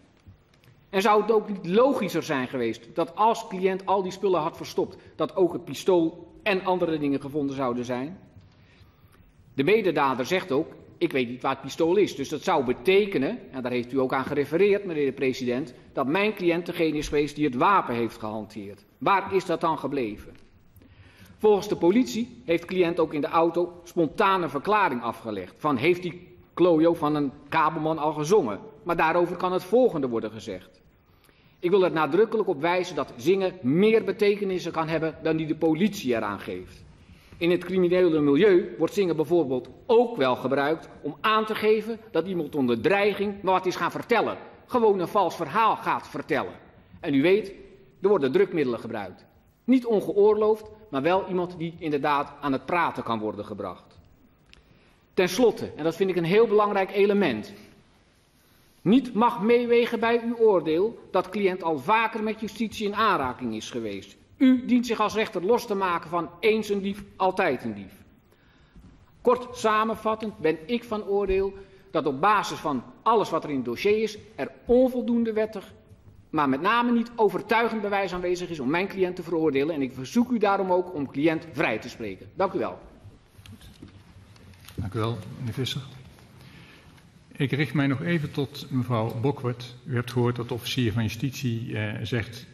En zou het ook niet logischer zijn geweest dat als cliënt al die spullen had verstopt, dat ook het pistool en andere dingen gevonden zouden zijn? De mededader zegt ook, ik weet niet waar het pistool is. Dus dat zou betekenen, en daar heeft u ook aan gerefereerd, meneer de president, dat mijn cliënt degene is geweest die het wapen heeft gehanteerd. Waar is dat dan gebleven? Volgens de politie heeft cliënt ook in de auto spontane verklaring afgelegd. Van heeft die klojo van een kabelman al gezongen? Maar daarover kan het volgende worden gezegd. Ik wil er nadrukkelijk op wijzen dat zingen meer betekenissen kan hebben dan die de politie eraan geeft. In het criminele milieu wordt zingen bijvoorbeeld ook wel gebruikt om aan te geven dat iemand onder dreiging wat is gaan vertellen. Gewoon een vals verhaal gaat vertellen. En u weet, er worden drukmiddelen gebruikt. Niet ongeoorloofd, maar wel iemand die inderdaad aan het praten kan worden gebracht. Ten slotte, en dat vind ik een heel belangrijk element. Niet mag meewegen bij uw oordeel dat cliënt al vaker met justitie in aanraking is geweest. U dient zich als rechter los te maken van eens een dief, altijd een dief. Kort samenvattend ben ik van oordeel dat op basis van alles wat er in het dossier is, er onvoldoende wettig, maar met name niet overtuigend bewijs aanwezig is om mijn cliënt te veroordelen. En ik verzoek u daarom ook om cliënt vrij te spreken. Dank u wel. Dank u wel, meneer Visser. Ik richt mij nog even tot mevrouw Bokwert. U hebt gehoord dat de officier van justitie zegt,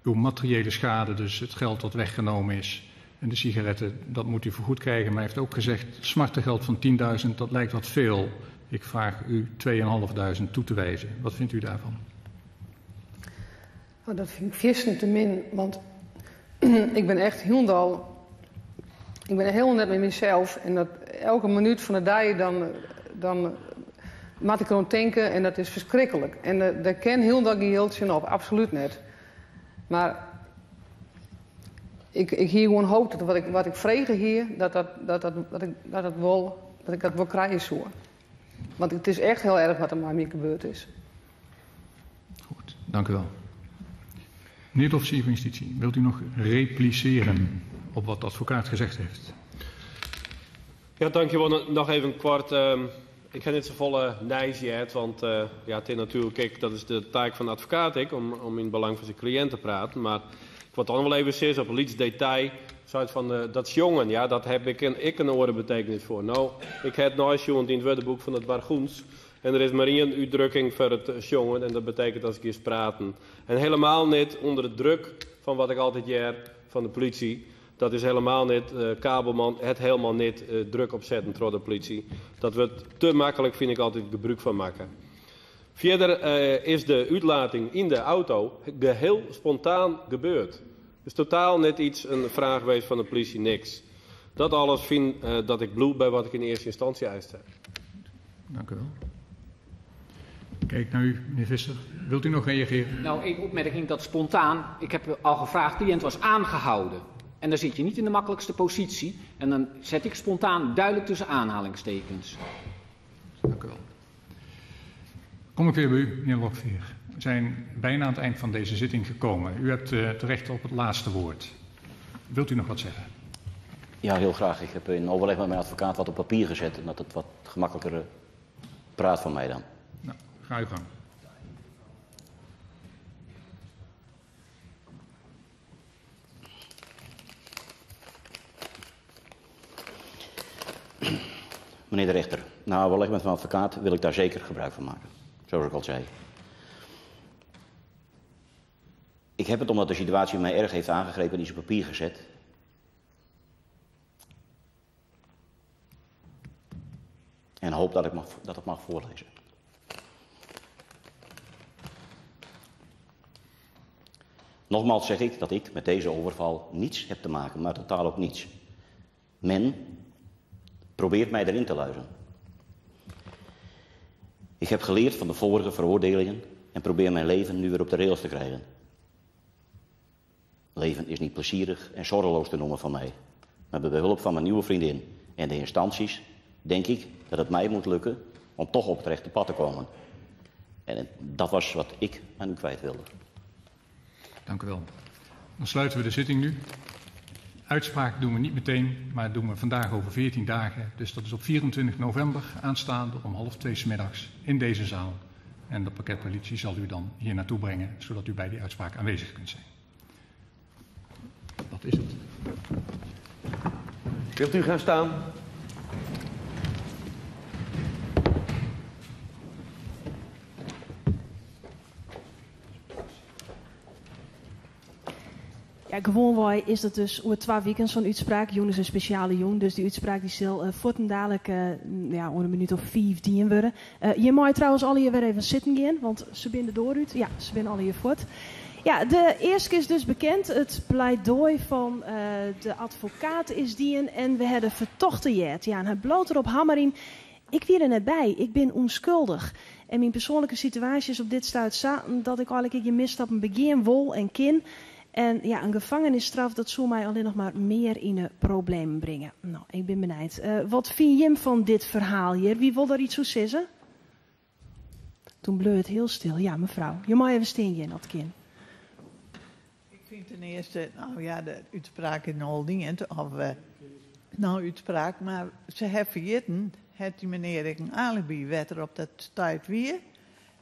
uw materiële schade, dus het geld dat weggenomen is en de sigaretten, dat moet u vergoed krijgen. Maar hij heeft ook gezegd, smartengeld van 10.000, dat lijkt wat veel. Ik vraag u 2.500 toe te wijzen. Wat vindt u daarvan? Oh, dat vind ik vissen te min, want ik ben echt heel net met mezelf. En dat elke minuut van de dag dan moet ik gewoon denken en dat is verschrikkelijk. En daar ken heel dat geheeltje op, absoluut niet. Maar ik hier gewoon hoop dat wat ik vregen hier, dat Dat ik dat wel krijgen zo. Want het is echt heel erg wat er met mij gebeurd is. Goed, dank u wel. Meneer de officier van justitie, wilt u nog repliceren op wat de advocaat gezegd heeft? Ja, dankjewel. Nog even kort. Ik ga niet zo volle nijs uit, want het is natuurlijk, kijk, dat is de taak van de advocaat, om in het belang van zijn cliënt te praten. Maar ik wil toch nog wel even zeggen op een iets detail. Zoals van dat jongen, ja, dat heb ik een orenbetekenis voor. Nou, ik heb nooit jongen in het woordenboek van het Bargoens. En er is maar één uitdrukking voor het jongen en dat betekent als ik eens praten. En helemaal niet onder de druk van wat ik altijd jaar van de politie. Dat is helemaal niet, kabelman, het helemaal niet druk opzetten door de politie. Dat we het te makkelijk, vind ik, altijd gebruik van maken. Verder is de uitlating in de auto geheel spontaan gebeurd. Dus totaal net een vraag geweest van de politie, niks. Dat alles vind dat ik bloed bij wat ik in eerste instantie eiste. Dank u wel. Kijk naar u, meneer Visser. Wilt u nog reageren? Nou, één opmerking dat spontaan. Ik heb al gevraagd, de cliënt was aangehouden. En dan zit je niet in de makkelijkste positie. En dan zet ik spontaan duidelijk tussen aanhalingstekens. Dank u wel. Kom ik weer bij u, meneer Lokveer. We zijn bijna aan het eind van deze zitting gekomen. U hebt terecht op het laatste woord. Wilt u nog wat zeggen? Ja, heel graag. Ik heb in overleg met mijn advocaat wat op papier gezet. En dat het wat gemakkelijker praat van mij dan. Nou, ga uw gang. Meneer de rechter, na overleg met mijn advocaat wil ik daar zeker gebruik van maken. Zoals ik al zei. Ik heb het, omdat de situatie mij erg heeft aangegrepen, iets op papier gezet. En hoop dat ik het mag voorlezen. Nogmaals zeg ik dat ik met deze overval niets heb te maken, maar totaal ook niets. Men probeert mij erin te luizen. Ik heb geleerd van de vorige veroordelingen en probeer mijn leven nu weer op de rails te krijgen. Leven is niet plezierig en zorgeloos te noemen van mij. Maar met behulp van mijn nieuwe vriendin en de instanties denk ik dat het mij moet lukken om toch op het rechte pad te komen. En dat was wat ik aan u kwijt wilde. Dank u wel. Dan sluiten we de zitting nu. Uitspraak doen we niet meteen, maar doen we vandaag over 14 dagen. Dus dat is op 24 november aanstaande om 13:30 's middags in deze zaal. En de pakketpolitie zal u dan hier naartoe brengen, zodat u bij die uitspraak aanwezig kunt zijn. Dat is het. Wilt u gaan staan? Ja, gewoon is dat dus over 2 weekends zo'n uitspraak. Joen is een speciale joen, dus die uitspraak die zal dadelijk om een minuut of 15 worden. Je mag trouwens al hier weer even zitten gaan, want ze binnen door uit. Ja, ze binnen al hier voort. Ja, de eerste is dus bekend. Het pleidooi van de advocaat is die en we hebben vertochten jet. Ja, en hij bloot erop hammering. Ik wie er net bij, ik ben onschuldig. En mijn persoonlijke situatie is op dit stuit zaten dat ik eigenlijk je misstappen begin wol en kin. En ja, een gevangenisstraf, dat zou mij alleen nog maar meer in een probleem brengen. Nou, ik ben benieuwd. Wat vind je van dit verhaal hier? Wie wil daar iets zo zeggen? Toen bleef het heel stil. Ja, mevrouw. Je mag even steen in dat kind. Ik vind ten eerste, de uitspraak is nogal dingend. Uitspraak, maar ze hebben vergeten, het die meneer ik een alibi werd er op dat stuit weer.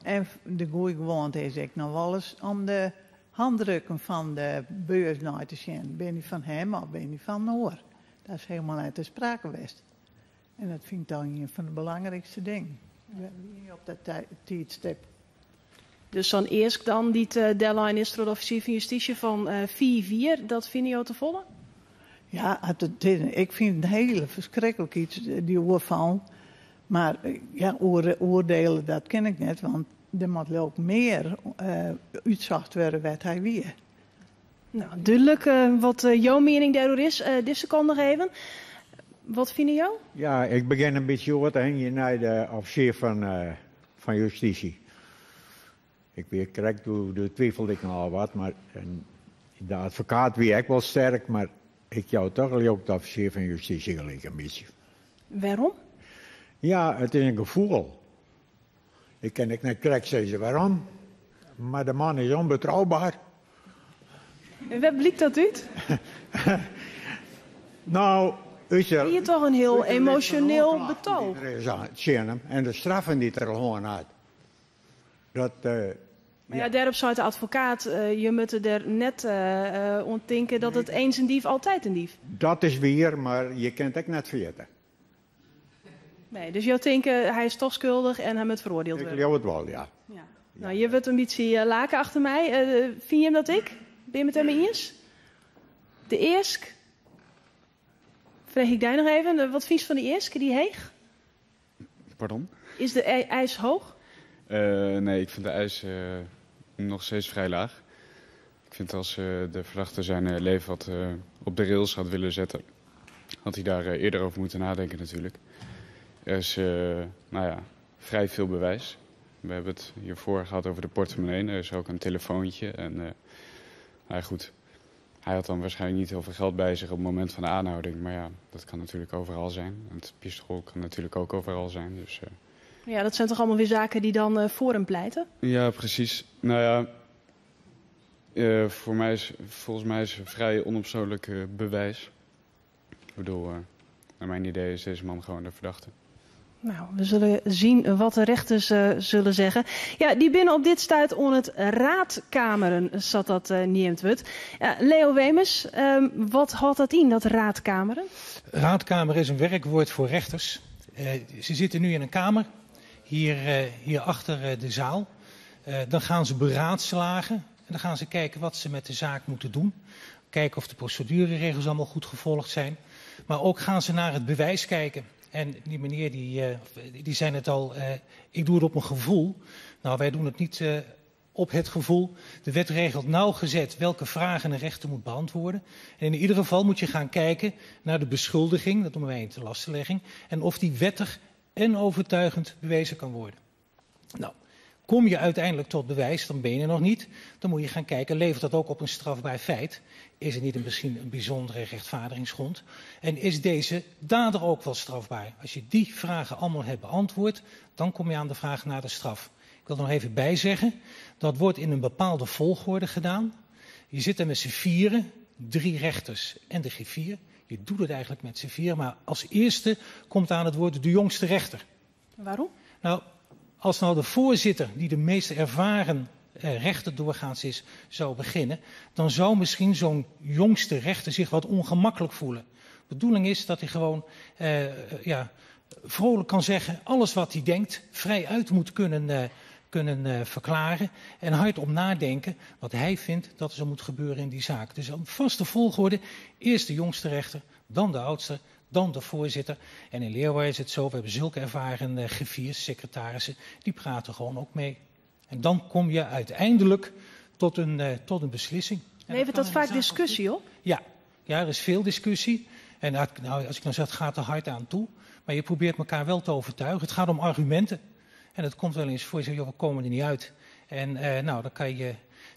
En de goeie gewoonte is ik nog wel eens om de handdrukken van de beurs naar te zien. Ben je van hem of ben je van Noor? Dat is helemaal uit de sprake geweest. En dat vind ik dan een van de belangrijkste dingen. We hebben niet op dat tijdstip. Dus dan eerst dan die deadline is door de officier van justitie van 4-4. Dat vind je ook te volle? Ja, ik vind het hele verschrikkelijk iets, die oorval. Maar ja, oordelen, dat ken ik net, want er moet ook meer uitzocht worden wat hij weer. Nou, duidelijk wat jouw mening daarover is. Dit seconde nog even. Wat vind je jou? Ja, ik begin een beetje over te hangen naar de officier van justitie. Ik weet correct, toen twijfelde ik nogal wat, maar de advocaat wie ik wel sterk, maar ik jou toch ook de officier van justitie gelijk een beetje. Waarom? Ja, het is een gevoel. Ik kan ik net correct zeggen waarom. Maar de man is onbetrouwbaar. En wat blijkt dat uit? Nou, Hier toch een heel emotioneel betoog. En de straffen die er gewoon had. Dat, maar ja, daarop zei de advocaat, je moet er net ontdenken dat het eens een dief altijd een dief. Dat is weer, maar je kent het net vergeten. Nee, dus jou denken, hij is toch schuldig en hij moet veroordeeld worden. Ik geloof het wel, ja. Nou, je wordt een beetje laken achter mij. Vind je hem dat ik? Ben je met hem eens? De eerst? Vraag ik daar nog even. Wat vind je van die eerst? Die heeg? Pardon? Is de eis hoog? Nee, ik vind de eis nog steeds vrij laag. Ik vind als de verdachte zijn leven wat op de rails had willen zetten, had hij daar eerder over moeten nadenken natuurlijk. Er is vrij veel bewijs. We hebben het hiervoor gehad over de portemonnee. Er is ook een telefoontje. En goed, hij had dan waarschijnlijk niet heel veel geld bij zich op het moment van de aanhouding. Maar ja, dat kan natuurlijk overal zijn. En het pistool kan natuurlijk ook overal zijn. Dus, ja, dat zijn toch allemaal weer zaken die dan voor hem pleiten? Ja, precies. Nou ja, volgens mij is vrij onopzonlijk bewijs. Ik bedoel, naar mijn idee is deze man gewoon de verdachte. Nou, we zullen zien wat de rechters zullen zeggen. Ja, die binnen op dit stuit on het raadkameren zat dat niet wordt. Leo Wemers, wat houdt dat in, dat raadkameren? Raadkamer is een werkwoord voor rechters. Ze zitten nu in een kamer, hier achter de zaal. Dan gaan ze beraadslagen en dan gaan ze kijken wat ze met de zaak moeten doen. Kijken of de procedureregels allemaal goed gevolgd zijn. Maar ook gaan ze naar het bewijs kijken. En die meneer die zei het al, ik doe het op een gevoel. Nou, wij doen het niet op het gevoel. De wet regelt nauwgezet welke vragen een rechter moet beantwoorden. En in ieder geval moet je gaan kijken naar de beschuldiging, dat noemen wij een tenlastelegging, en of die wettig en overtuigend bewezen kan worden. Nou, kom je uiteindelijk tot bewijs, dan ben je er nog niet. Dan moet je gaan kijken, levert dat ook op een strafbaar feit? Is het niet misschien een bijzondere rechtvaardigingsgrond? En is deze dader ook wel strafbaar? Als je die vragen allemaal hebt beantwoord, dan kom je aan de vraag naar de straf. Ik wil er nog even bij zeggen, dat wordt in een bepaalde volgorde gedaan. Je zit er met z'n vieren, 3 rechters en de griffier. Je doet het eigenlijk met z'n vieren, maar als eerste komt aan het woord de jongste rechter. Waarom? Nou, als nou de voorzitter, die de meest ervaren rechter doorgaans is, zou beginnen, dan zou misschien zo'n jongste rechter zich wat ongemakkelijk voelen. De bedoeling is dat hij gewoon vrolijk kan zeggen, alles wat hij denkt, vrij uit moet kunnen verklaren en hardop nadenken wat hij vindt dat er zo moet gebeuren in die zaak. Dus een vaste volgorde, eerst de jongste rechter, dan de oudste, dan de voorzitter. En in Leeuwarden is het zo, we hebben zulke ervaren griffiers, secretarissen, die praten gewoon ook mee. En dan kom je uiteindelijk tot een beslissing. Levert dat vaak discussie op? Ja, er is veel discussie. En nou, als ik dan zeg, het gaat er hard aan toe. Maar je probeert elkaar wel te overtuigen. Het gaat om argumenten. En het komt wel eens voor, je zegt, joh, we komen er niet uit. En dan kan je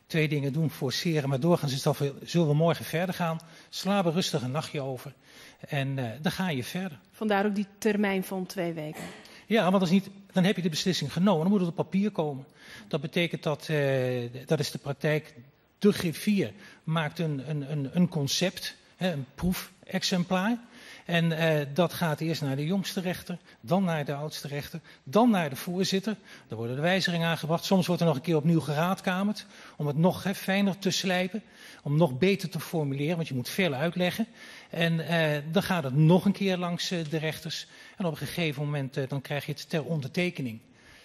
2 dingen doen, forceren. Maar doorgaans is dat, zullen we morgen verder gaan. Slaap er rustig een nachtje over. En dan ga je verder. Vandaar ook die termijn van 2 weken. Ja, want dan heb je de beslissing genomen. Dan moet het op papier komen. Dat betekent dat is de praktijk. De griffier maakt een concept, een proefexemplaar. En dat gaat eerst naar de jongste rechter, dan naar de oudste rechter, dan naar de voorzitter. Dan worden de wijzigingen aangebracht. Soms wordt er nog een keer opnieuw geraadkamerd om het nog fijner te slijpen. Om nog beter te formuleren, want je moet veel uitleggen. En dan gaat het nog een keer langs de rechters. En op een gegeven moment dan krijg je het ter ondertekening.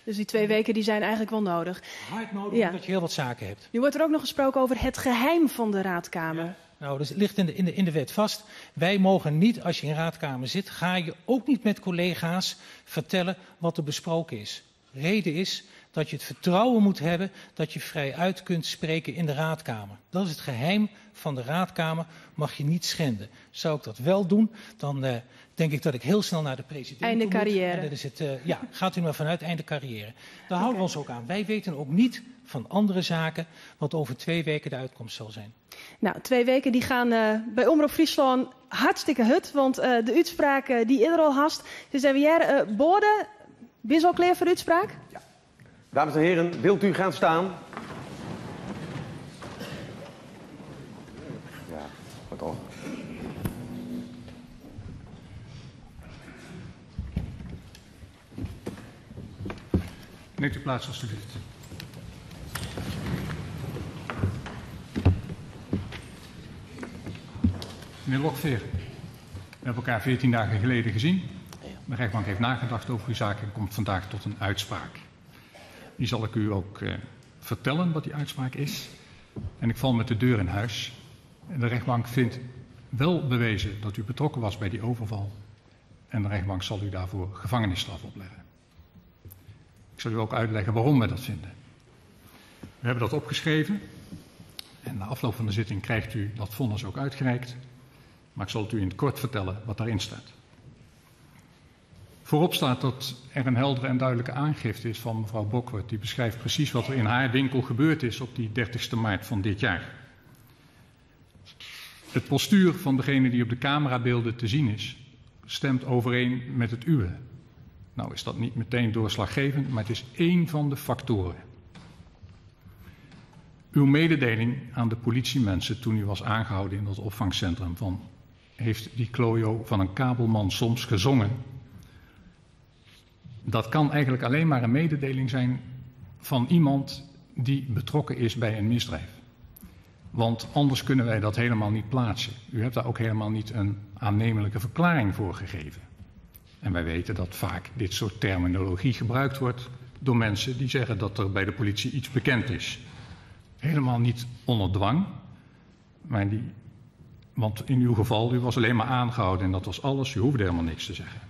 Dus die 2 weken die zijn eigenlijk wel nodig. Hard nodig, omdat je heel wat zaken hebt. Nu wordt er ook nog gesproken over het geheim van de raadkamer. Ja. Nou, dat ligt in de wet vast. Wij mogen niet, als je in raadkamer zit, ga je ook niet met collega's vertellen wat er besproken is. Reden is dat je het vertrouwen moet hebben dat je vrij uit kunt spreken in de raadkamer. Dat is het geheim van de raadkamer, mag je niet schenden. Zou ik dat wel doen, dan denk ik dat ik heel snel naar de president einde moet. carrière. En dat is het, gaat u maar vanuit einde carrière. Daar houden we ons ook aan. Wij weten ook niet van andere zaken, wat over 2 weken de uitkomst zal zijn. Nou, 2 weken die gaan bij Omroep Friesland hartstikke hut, want de uitspraak die eerder al hast. Dus hebben we hier Bode, ben je al klaar voor de uitspraak? Ja. Dames en heren, wilt u gaan staan? Ja, wat toch. Neemt u plaats alstublieft. Meneer Lokveer, we hebben elkaar 14 dagen geleden gezien. De rechtbank heeft nagedacht over uw zaak en komt vandaag tot een uitspraak. Die zal ik u ook vertellen wat die uitspraak is. En ik val met de deur in huis. En de rechtbank vindt wel bewezen dat u betrokken was bij die overval. En de rechtbank zal u daarvoor gevangenisstraf opleggen. Ik zal u ook uitleggen waarom we dat vinden. We hebben dat opgeschreven. En na afloop van de zitting krijgt u dat vonnis ook uitgereikt. Maar ik zal het u in het kort vertellen wat daarin staat. Voorop staat dat er een heldere en duidelijke aangifte is van mevrouw Bokwert. Die beschrijft precies wat er in haar winkel gebeurd is op die 30 maart van dit jaar. Het postuur van degene die op de camerabeelden te zien is, stemt overeen met het uwe. Nou is dat niet meteen doorslaggevend, maar het is één van de factoren. Uw mededeling aan de politiemensen toen u was aangehouden in dat opvangcentrum van heeft die klojo van een kabelman soms gezongen. Dat kan eigenlijk alleen maar een mededeling zijn van iemand die betrokken is bij een misdrijf. Want anders kunnen wij dat helemaal niet plaatsen. U hebt daar ook helemaal niet een aannemelijke verklaring voor gegeven. En wij weten dat vaak dit soort terminologie gebruikt wordt door mensen die zeggen dat er bij de politie iets bekend is. Helemaal niet onder dwang, maar want in uw geval, u was alleen maar aangehouden en dat was alles, u hoefde helemaal niks te zeggen.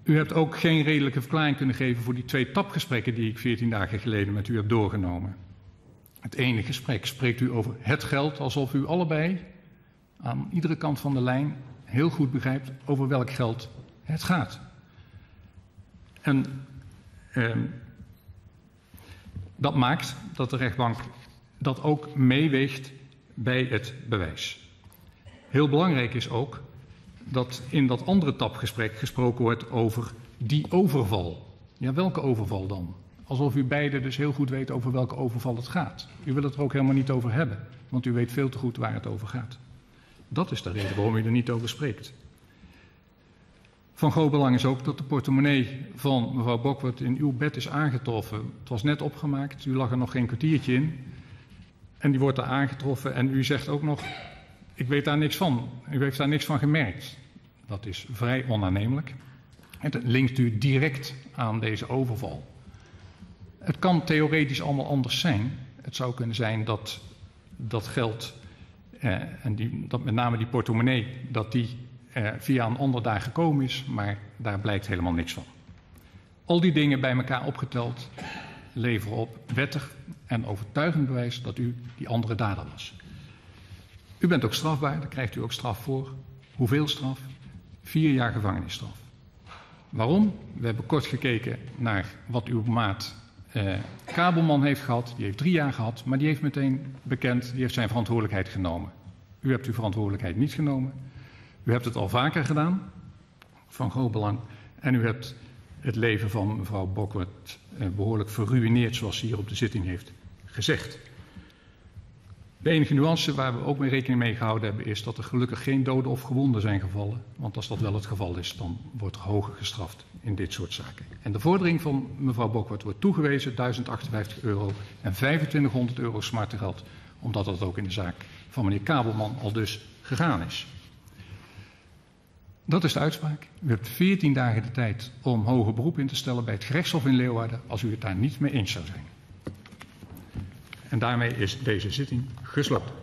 U hebt ook geen redelijke verklaring kunnen geven voor die 2 tapgesprekken die ik 14 dagen geleden met u heb doorgenomen. Het ene gesprek spreekt u over het geld, alsof u allebei aan iedere kant van de lijn heel goed begrijpt over welk geld het gaat. En dat maakt dat de rechtbank dat ook meeweegt bij het bewijs. Heel belangrijk is ook dat in dat andere tapgesprek gesproken wordt over die overval. Ja, welke overval dan? Alsof u beiden dus heel goed weet over welke overval het gaat. U wil het er ook helemaal niet over hebben, want u weet veel te goed waar het over gaat. Dat is de reden waarom u er niet over spreekt. Van groot belang is ook dat de portemonnee van mevrouw Bokwert in uw bed is aangetroffen. Het was net opgemaakt, u lag er nog geen kwartiertje in. En die wordt er aangetroffen en u zegt ook nog, ik weet daar niks van. U heeft daar niks van gemerkt. Dat is vrij onaannemelijk. Het linkt u direct aan deze overval. Het kan theoretisch allemaal anders zijn. Het zou kunnen zijn dat dat geld, dat met name die portemonnee, dat die via een ander daar gekomen is, maar daar blijkt helemaal niks van. Al die dingen bij elkaar opgeteld leveren op wettig en overtuigend bewijs dat u die andere dader was. U bent ook strafbaar, daar krijgt u ook straf voor. Hoeveel straf? 4 jaar gevangenisstraf. Waarom? We hebben kort gekeken naar wat uw maat kabelman heeft gehad. Die heeft 3 jaar gehad, maar die heeft meteen bekend, die heeft zijn verantwoordelijkheid genomen. U hebt uw verantwoordelijkheid niet genomen. U hebt het al vaker gedaan, van groot belang. En u hebt het leven van mevrouw Bokwert behoorlijk verruïneerd, zoals ze hier op de zitting heeft gezegd. De enige nuance waar we ook mee rekening mee gehouden hebben is dat er gelukkig geen doden of gewonden zijn gevallen. Want als dat wel het geval is, dan wordt er hoger gestraft in dit soort zaken. En de vordering van mevrouw Bokwert wordt toegewezen, €1058 en €2500 smartengeld. Omdat dat ook in de zaak van meneer Kabelman al dus gegaan is. Dat is de uitspraak. U hebt 14 dagen de tijd om hoger beroep in te stellen bij het gerechtshof in Leeuwarden als u het daar niet mee eens zou zijn. En daarmee is deze zitting gesloten.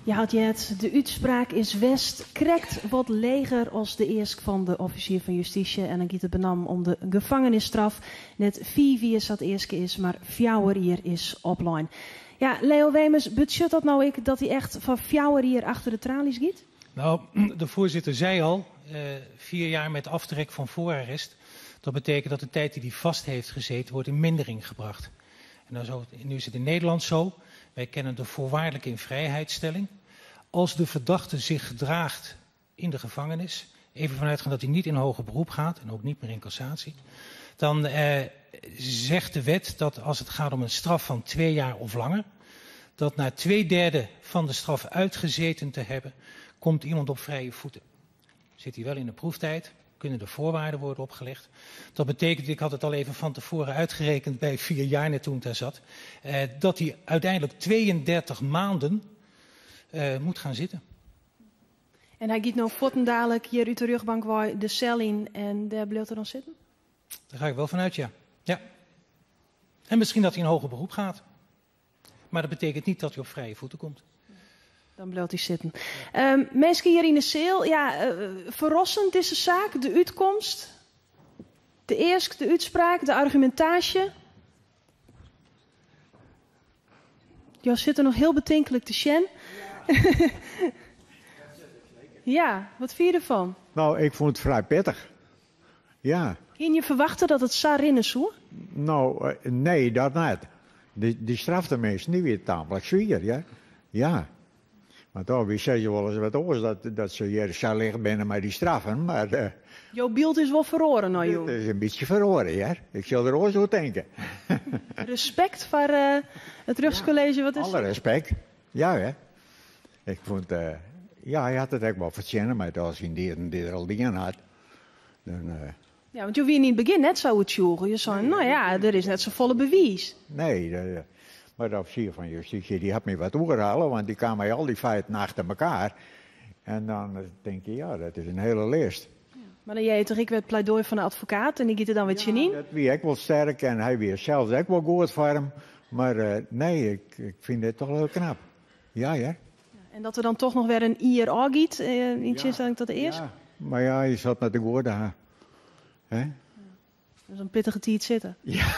Je had het, de uitspraak is West krekt wat leger als de eerste van de officier van justitie. En dan gaat het benam om de gevangenisstraf. Net 4 jaar dat eerste is, maar 4 jaar is opline. Ja, Leo Wemers, budget dat nou ik dat hij echt van fjouwer hier achter de tralies gaat? Nou, de voorzitter zei al, 4 jaar met aftrek van voorarrest. Dat betekent dat de tijd die hij vast heeft gezeten wordt in mindering gebracht. En nu is het in Nederland zo, wij kennen de voorwaardelijke invrijheidstelling. Als de verdachte zich gedraagt in de gevangenis, even vanuitgaan dat hij niet in hoger beroep gaat en ook niet meer in cassatie, dan zegt de wet dat als het gaat om een straf van 2 jaar of langer, dat na 2/3 van de straf uitgezeten te hebben, komt iemand op vrije voeten. Zit hij wel in de proeftijd, kunnen de voorwaarden worden opgelegd. Dat betekent, ik had het al even van tevoren uitgerekend bij 4 jaar net toen ik daar zat, dat hij uiteindelijk 32 maanden moet gaan zitten. En hij gaat nou voeten dadelijk hier uit de rugbank waar de cel in en daar blijft er dan zitten? Daar ga ik wel vanuit, ja. En misschien dat hij in hoger beroep gaat. Maar dat betekent niet dat hij op vrije voeten komt. Dan blijft hij zitten. Mensen hier in de cel, verrassend is de zaak, de uitkomst, de uitspraak, de argumentatie. Je zit er nog heel bedenkelijk te sjen. Ja, wat vind je ervan? Nou, ik vond het vrij pittig. Ja. Kun je verwachten dat het Sarinnen zo? Nou, nee, dat niet. Die straf de mensen niet weer tamelijk zwier, ja. Ja. Want dan wie zeg je wel eens wat oors dat ze hier zal liggen binnen met die straffen, maar... Jouw beeld is wel verloren, nou joh. Het is een beetje verloren, ja. Ik zal er ook zo denken. Respect voor het Rugscollege, wat is Alle respect. Ja, hè. Ik vond, hij had het echt wel verzinnen, maar als hij die er al dingen had, dan... Ja, want je wie in het begin net zo het joegen. Je zei, nou ja, er is net zo volle bewijs. Nee, maar de officier van justitie die had me wat oorhalen, want die kwam mij al die feiten achter elkaar. En dan denk je, ja, dat is een hele lijst. Ja. Maar dan jij toch, ik werd pleidooi van de advocaat en die giet er dan wat Janine? Dat wie ik wel sterk en hij weer zelfs ook wel goed voor hem. Maar nee, ik vind dit toch heel knap. Ja, ja. En dat er dan toch nog weer een IRA giet, in tegenstelling tot de eerste? Ja, maar ja, je zat met de woorden aan. Hè? Dat is een pittige tijd zitten. Ja,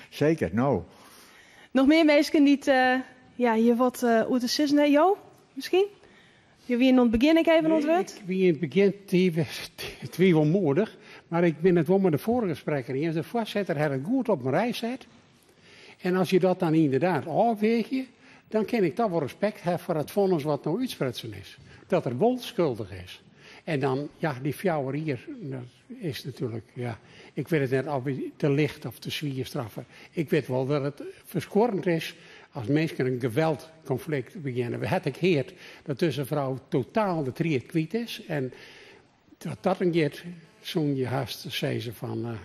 zeker, nou. Nog meer mensen die je wat uit de sis, nee, Jo, misschien? Je wie in het begin even ontwet? Ik wie in het begin twijfelmoedig, maar ik ben het wel met de vorige spreker eens. De voorzitter had het goed op mijn rij zet. En als je dat dan inderdaad afweegt, dan kan ik toch wel respect hebben voor het vonnis wat nou uitsprutsen is. Dat er wel schuldig is. En dan, ja, die fjouwer hier, dat is natuurlijk, ja, ik weet het net of te licht of te zwier straffen. Ik weet wel dat het verskorend is als mensen een geweldconflict beginnen. We hebben gehoord dat tussen vrouw totaal de triet kwijt is. En dat een keer zo'n je haast zei ze van,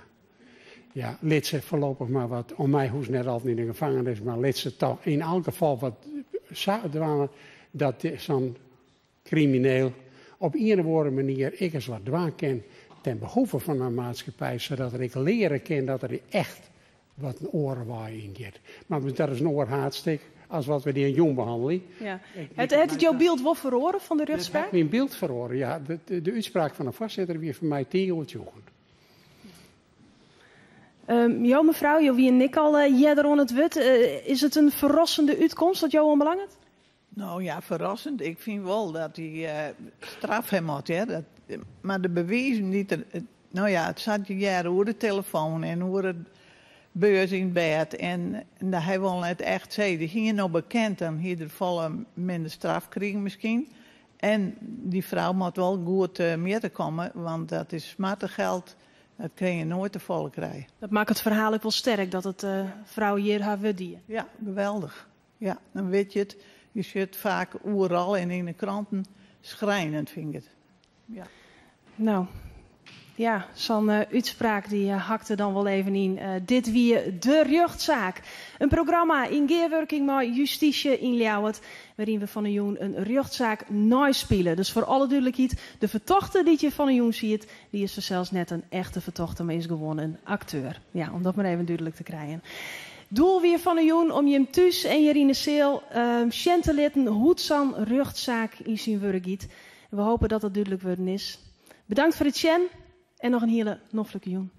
lid ze voorlopig maar wat, om mij hoeft net altijd in de gevangenis, maar lid ze toch in elk geval wat dwalen, dat zo'n crimineel op een of andere manier ik eens wat dwaan kan ten behoeve van een maatschappij, zodat ik leren kan dat er echt wat een orenwaai in gaat. Maar dat is een oorhaatstik als wat we die een jong behandelen. Ja. Het jouw beeld wel verhoren van de rechtspraak? Het heeft mijn beeld verhoren, ja. De uitspraak van de voorzitter weer voor mij tegen het jongen. Mevrouw, jou wie en ik al jeder on het wut. Is het een verrassende uitkomst dat jou onbelangrijk? Nou ja, verrassend. Ik vind wel dat hij straf hem had. Hè. Maar de bewijzen niet. Het zat je jaren over de telefoon en over het beurs in bed. En dat hij wel net echt zei. Die gingen nou bekend en hier er volle minder straf kregen misschien. En die vrouw moet wel goed meer te komen, want dat is smartengeld. Dat kun je nooit te volle krijgen. Dat maakt het verhaal ook wel sterk dat het vrouw hier haar wedie. Ja, geweldig. Ja, dan weet je het. Je ziet vaak overal en in de kranten schrijnend, vind ik het. Ja. Nou, ja, zo'n uitspraak die hakte dan wel even in. Dit wie de rechtszaak. Een programma in gearworking met justitie in Ljouwert, waarin we van een jongen een rechtszaak naspelen. Dus voor alle duidelijkheid, de vertochte die je van een jongen ziet, die is er zelfs net een echte vertochte, maar is gewoon een acteur. Ja, om dat maar even duidelijk te krijgen. Doel weer van een jongen om je hem thuis en je in de cel te laten hoe zo'n rechtszaak in zijn werk gaat. We hopen dat dat duidelijk worden is. Bedankt voor het Sjen en nog een hele noffelijke jongen.